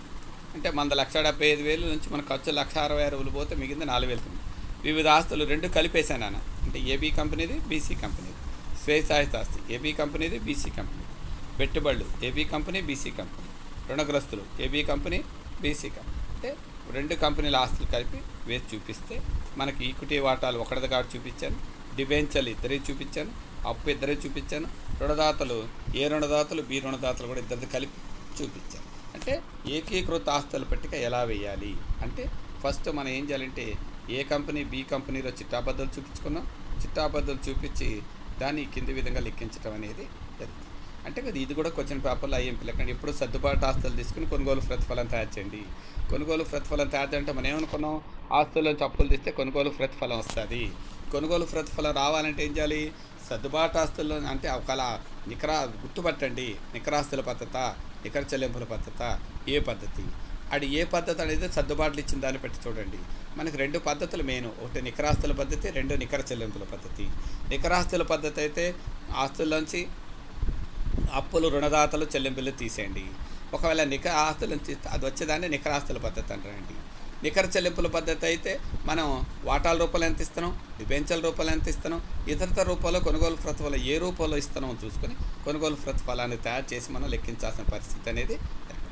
అంటే మన 1,75,000 నుంచి మన ఖర్చు 1,66,000 పోతే మిగిలింది 4,000. వివిధ ఆస్తులు రెండు కలిపేశాను నాన్న అంటే ఏబీ కంపెనీది బీసీ కంపెనీది. స్వేచ్ఛాయుత ఆస్తి ఏబీ కంపెనీది బీసీ కంపెనీ, పెట్టుబడులు ఏబీ కంపెనీ బీసీ కంపెనీ, రుణగ్రస్తులు ఏబీ కంపెనీ బీసీ కంపెనీ. అంటే రెండు కంపెనీల ఆస్తులు కలిపి వేసి చూపిస్తే మనకి ఈక్విటీ వాటాలు ఒకటిది కాబట్టి చూపించాను, డిబెంచర్లు ఇద్దరికి చూపించాను, అప్పు ఇద్దరికి చూపించాను, రుణదాతలు ఏ రుణదాతలు బి రుణదాతలు కూడా ఇద్దరిది కలిపి చూపించాను. అంటే ఏకీకృత ఆస్తుల పట్టిక ఎలా వేయాలి అంటే ఫస్ట్ మనం ఏం చేయాలంటే ఏ కంపెనీ బి కంపెనీలో చిట్టాబద్దులు చూపించుకున్నాం, చిట్టాబద్దులు చూపించి దాన్ని కింది విధంగా లెక్కించడం అనేది జరుగుతుంది. అంటే కదా ఇది కూడా క్వశ్చన్ పేపర్లో ఐఎంపీ లెక్కండి. ఎప్పుడు సర్దుబాటు ఆస్తులు తీసుకుని కొనుగోలు ప్రతిఫలం తయారు చేయండి. కొనుగోలు ప్రతిఫలం తయారు చేయాలంటే మనం ఏమనుకున్నాం, ఆస్తుల్లోంచి అప్పులు తీస్తే కొనుగోలు ప్రతిఫలం వస్తుంది. కొనుగోలు ప్రతిఫలం రావాలంటే ఏం చేయాలి, సర్దుబాటు ఆస్తుల్లో అంటే ఒకలా గుర్తుపట్టండి, నికరాస్తుల పద్ధత, నికర చెల్లింపుల పద్ధత, ఏ పద్ధతి అది ఏ పద్ధతి అనేది సర్దుబాట్లు ఇచ్చిన దాన్ని పెట్టి చూడండి. మనకి రెండు పద్ధతులు మెయిన్, ఒకటి నికరాస్తుల పద్ధతి, రెండు నికర చెల్లింపుల పద్ధతి. నికరాస్తుల పద్ధతి అయితే ఆస్తుల్లోంచి అప్పులు రుణదాతలు చెల్లింపులు తీసేయండి. ఒకవేళ ఆస్తుల నుంచి అది వచ్చేదాన్ని నికరాస్తుల పద్ధతి అంటారండి. నికర చెల్లింపుల పద్ధతి అయితే మనం వాటాల రూపాయలు ఎంత ఇస్తున్నాం, డిబెంచర్ల రూపాయలు ఎంత ఇస్తున్నాం, ఇతరత రూపాయలు కొనుగోలు ప్రతిఫలం ఏ రూపంలో ఇస్తున్నామో చూసుకొని కొనుగోలు ప్రతిఫలాన్ని తయారు చేసి మనం లెక్కించాల్సిన పరిస్థితి అనేది ఏర్పడుతుంది.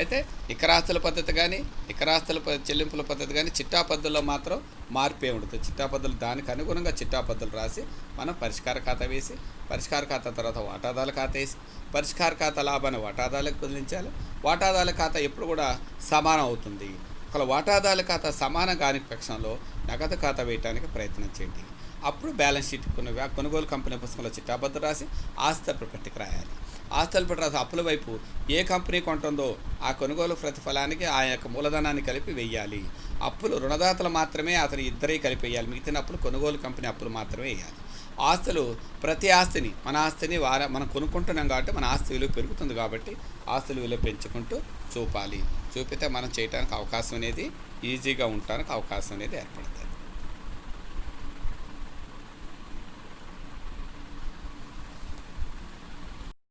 అయితే నికరాస్తుల పద్ధతి కానీ నికరాస్తుల చెల్లింపుల పద్ధతి కానీ చిట్టా పద్ధతిలో మాత్రం మార్పే ఉంటుంది. చిట్టా పద్ధతులు దానికి అనుగుణంగా చిట్టా పద్ధతులు రాసి మనం పరిష్కార ఖాతా వేసి, పరిష్కార ఖాతా తర్వాత వాటాదారుల ఖాతా వేసి, పరిష్కార ఖాతా లాభాన్ని వాటాదారులకు బదిలించాలి. వాటాదారుల ఖాతా ఎప్పుడు కూడా సమానం అవుతుంది. ఒకవేళ వాటాదారుల ఖాతా సమానం కాని పక్షంలో నగదు ఖాతా వేయడానికి ప్రయత్నం చేయండి. అప్పుడు బ్యాలెన్స్ షీట్ కొనుగోలు కంపెనీ పుస్తకంలో చిట్టాబద్దు రాసి ఆస్తుల పట్టిక రాయాలి. ఆస్తుల పట్టిక రాసి అప్పుల వైపు ఏ కంపెనీ కొంటుందో ఆ కొనుగోలు ప్రతిఫలానికి ఆ యొక్క మూలధనాన్ని కలిపి వెయ్యాలి. అప్పులు రుణదాతలు మాత్రమే అతను ఇద్దరే కలిపి వేయాలి, మిగతా అప్పులు కొనుగోలు కంపెనీ అప్పులు మాత్రమే వేయాలి. ఆస్తులు ప్రతి ఆస్తిని మన ఆస్తిని మనం కొనుక్కుంటున్నాం కాబట్టి మన ఆస్తి విలువ పెరుగుతుంది కాబట్టి ఆస్తుల విలువ పెంచుకుంటూ చూపాలి. చూపితే మనం చేయడానికి అవకాశం అనేది ఈజీగా ఉండడానికి అవకాశం అనేది ఏర్పడుతుంది.